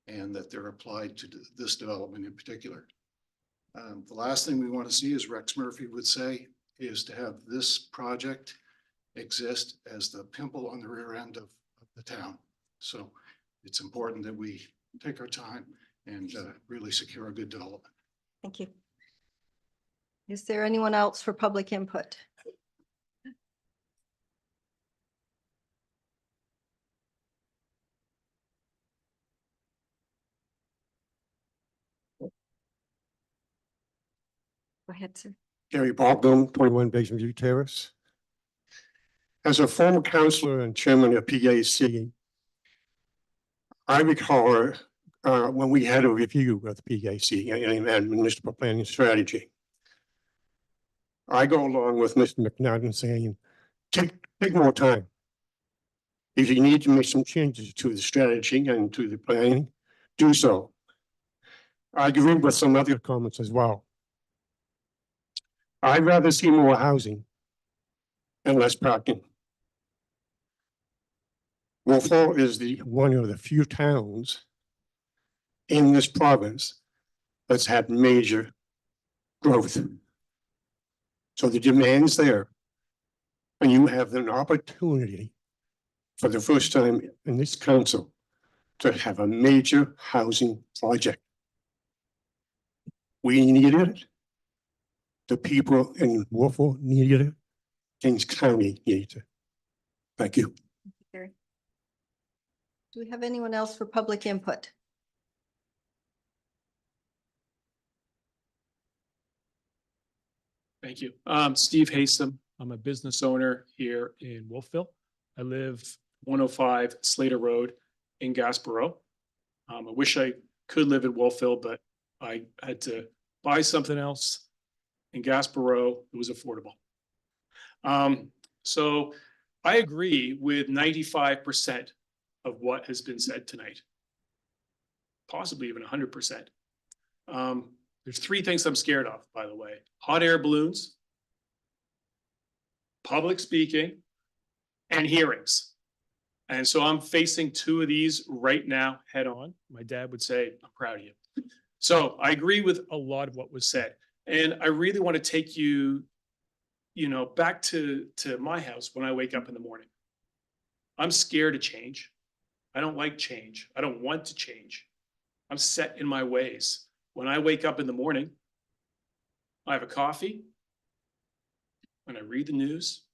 and that they're applied to this development in particular. The last thing we want to see, as Rex Murphy would say, is to have this project exist as the pimple on the rear end of the town. So it's important that we take our time and really secure a good development. Thank you. Is there anyone else for public input? Go ahead, sir. Gary Baldwin, 21 Basin View Terrace. As a former counselor and chairman of PAC, I recall when we had a review of the PAC and municipal planning strategy. I go along with Mr. McNaughton saying, take more time. If you need to make some changes to the strategy and to the planning, do so. I agree with some other comments as well. I'd rather see more housing and less parking. Wolfville is one of the few towns in this province that's had major growth. So the demand's there, and you have an opportunity for the first time in this council to have a major housing project. We needed it. The people in Wolfville needed it. Kings County needed it. Thank you. Do we have anyone else for public input? Thank you. Steve Hastem. I'm a business owner here in Wolfville. I live 105 Slater Road in Gaspereau. I wish I could live in Wolfville, but I had to buy something else in Gaspereau. It was affordable. So I agree with 95% of what has been said tonight, possibly even 100%. There's three things I'm scared of, by the way: hot air balloons, public speaking, and hearings. And so I'm facing two of these right now head on. My dad would say, I'm proud of you. So I agree with a lot of what was said. And I really want to take you, back to my house when I wake up in the morning. I'm scared of change. I don't like change. I don't want to change. I'm set in my ways. When I wake up in the morning, I have a coffee. When I read the news,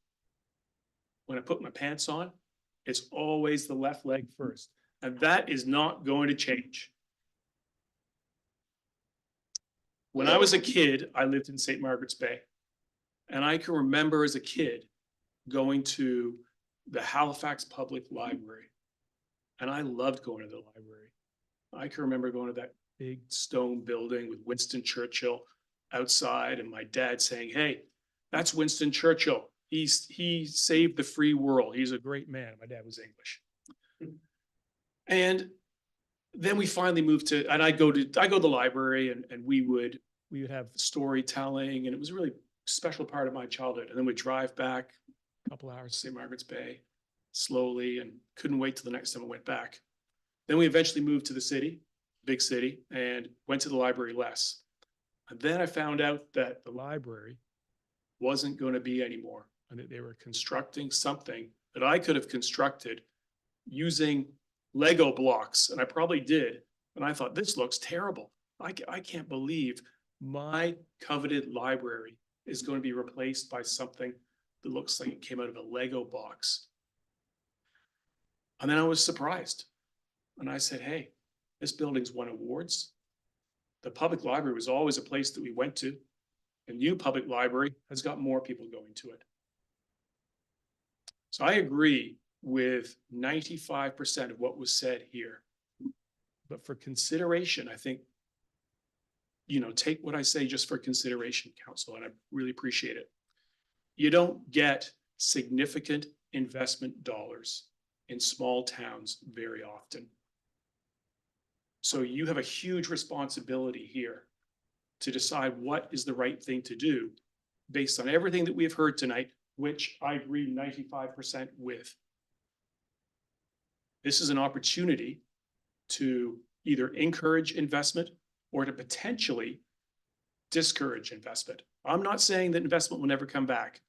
when I put my pants on, it's always the left leg first. And that is not going to change. When I was a kid, I lived in St. Margaret's Bay. And I can remember as a kid going to the Halifax Public Library. And I loved going to the library. I can remember going to that big stone building with Winston Churchill outside, and my dad saying, hey, that's Winston Churchill. He saved the free world. He's a great man. My dad was English. And then we finally moved to, and I go to the library, and we would have storytelling, and it was a really special part of my childhood. And then we'd drive back a couple hours to St. Margaret's Bay slowly, and couldn't wait till the next time I went back. Then we eventually moved to the city, big city, and went to the library less. And then I found out that the library wasn't going to be anymore, and that they were constructing something that I could have constructed using Lego blocks. And I probably did. And I thought, this looks terrible. I can't believe my coveted library is going to be replaced by something that looks like it came out of a Lego box. And then I was surprised. And I said, hey, this building's won awards. The public library was always a place that we went to. A new public library has got more people going to it. So I agree with 95% of what was said here. But for consideration, I think, take what I say just for consideration, council, and I really appreciate it. You don't get significant investment dollars in small towns very often. So you have a huge responsibility here to decide what is the right thing to do based on everything that we've heard tonight, which I agree 95% with. This is an opportunity to either encourage investment or to potentially discourage investment. I'm not saying that investment will never come back,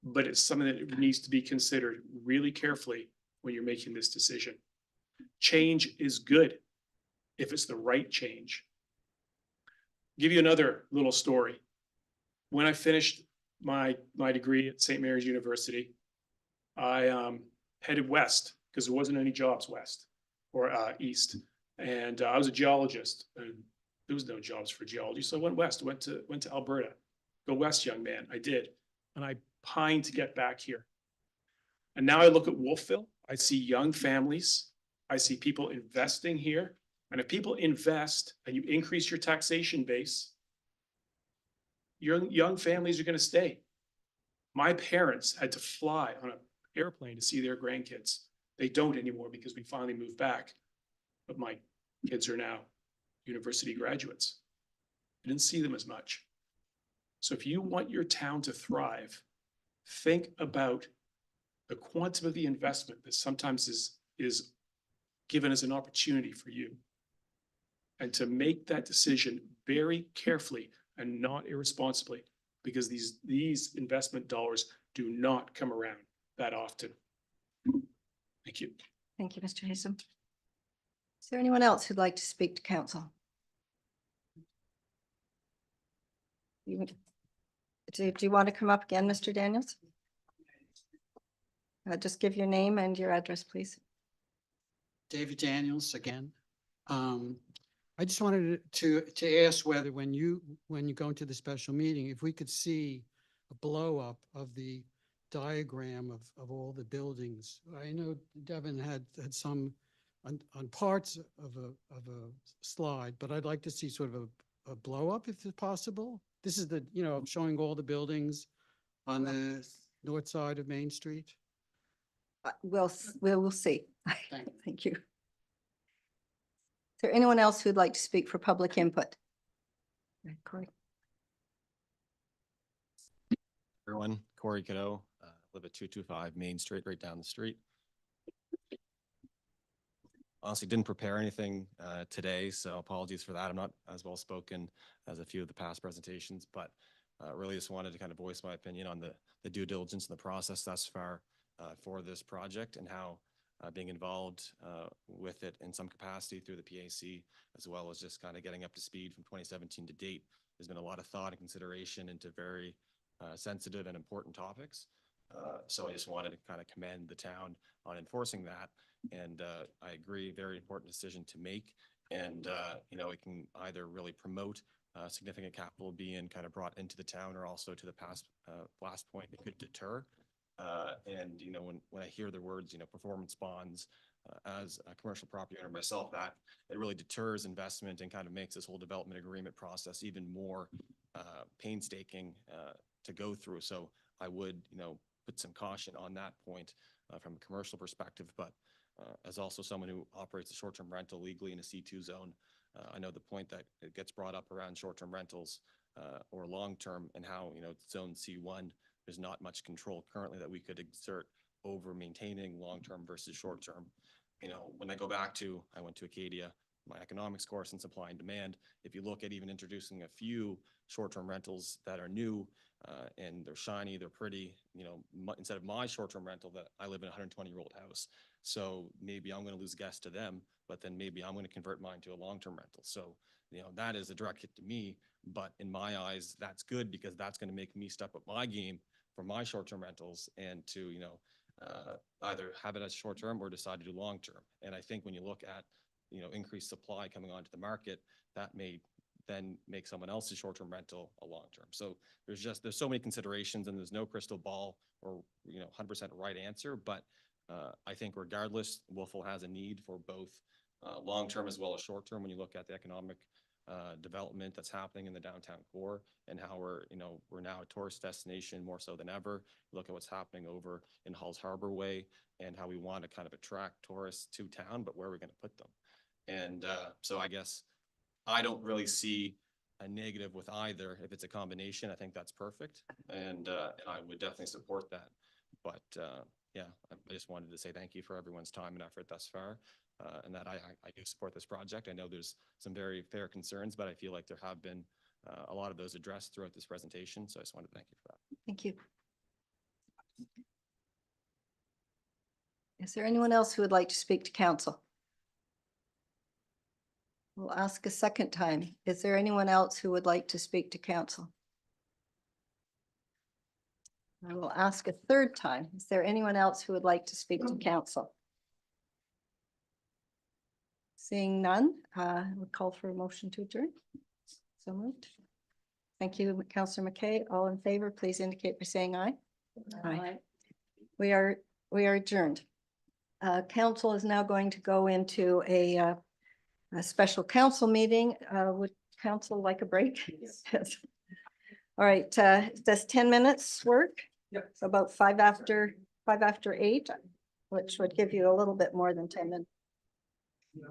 but it's something that needs to be considered really carefully when you're making this decision. Change is good if it's the right change. Give you another little story. When I finished my degree at St. Mary's University, I headed west because there wasn't any jobs west or east. And I was a geologist, and there was no jobs for geology. So I went west, went to Alberta. Go west, young man. I did. And I pined to get back here. And now I look at Wolfville. I see young families. I see people investing here. And if people invest and you increase your taxation base, your young families are going to stay. My parents had to fly on an airplane to see their grandkids. They don't anymore because we finally moved back. But my kids are now university graduates. I didn't see them as much. So if you want your town to thrive, think about the quantum of the investment that sometimes is given as an opportunity for you. And to make that decision very carefully and not irresponsibly, because these investment dollars do not come around that often. Thank you. Thank you, Mr. Haysom. Is there anyone else who'd like to speak to council? Do you want to come up again, Mr. Daniels? Just give your name and your address, please. David Daniels again. I just wanted to ask whether when you go into the special meeting, if we could see a blow up of the diagram of all the buildings. I know Devin had some on parts of a slide, but I'd like to see sort of a blow up if it's possible. This is the, showing all the buildings on the north side of Main Street. We'll see. Thank you. Is there anyone else who'd like to speak for public input? Corey. Everyone, Corey Cadeau, live at 225 Main Street, right down the street. Honestly, didn't prepare anything today, so apologies for that. I'm not as well spoken as a few of the past presentations, but really just wanted to kind of voice my opinion on the due diligence and the process thus far for this project, and how being involved with it in some capacity through the PAC, as well as just kind of getting up to speed from 2017 to date. There's been a lot of thought and consideration into very sensitive and important topics. So I just wanted to kind of commend the town on enforcing that. And I agree, very important decision to make. And, it can either really promote significant capital being kind of brought into the town, or also to the last point, it could deter. And, when I hear the words, performance bonds, as a commercial property owner myself, that it really deters investment and kind of makes this whole development agreement process even more painstaking to go through. So I would, put some caution on that point from a commercial perspective, but as also someone who operates a short-term rental legally in a C2 zone, I know the point that it gets brought up around short-term rentals or long-term, and how, zone C1, there's not much control currently that we could exert over maintaining long-term versus short-term. When I go back to, I went to Acadia, my economics course in supply and demand. If you look at even introducing a few short-term rentals that are new and they're shiny, they're pretty, instead of my short-term rental that I live in a 120-year-old house. So maybe I'm going to lose guests to them, but then maybe I'm going to convert mine to a long-term rental. So, that is a direct hit to me But in my eyes, that's good because that's going to make me step up my game for my short-term rentals and to, either have it as short-term or decide to do long-term. And I think when you look at, increased supply coming onto the market, that may then make someone else's short-term rental a long-term. So there's so many considerations and there's no crystal ball or, 100% right answer. But I think regardless, Wolfville has a need for both long-term as well as short-term when you look at the economic development that's happening in the downtown core and how we're now a tourist destination more so than ever. Look at what's happening over in Halls Harbor Way and how we want to kind of attract tourists to town, but where are we going to put them? And so I guess I don't really see a negative with either. If it's a combination, I think that's perfect. And I would definitely support that. But yeah, I just wanted to say thank you for everyone's time and effort thus far. And that I do support this project. I know there's some very fair concerns, but I feel like there have been a lot of those addressed throughout this presentation. So I just wanted to thank you for that. Thank you. Is there anyone else who would like to speak to council? We'll ask a second time. Is there anyone else who would like to speak to council? I will ask a third time. Is there anyone else who would like to speak to council? Seeing none, we'll call for a motion to adjourn. So moved. Thank you, Councillor McKay. All in favor, please indicate by saying aye. Aye. We are adjourned. Council is now going to go into a special council meeting. Would council like a break? Yes. All right, does 10 minutes work? Yep. So about 5 after 8, which would give you a little bit more than 10 minutes.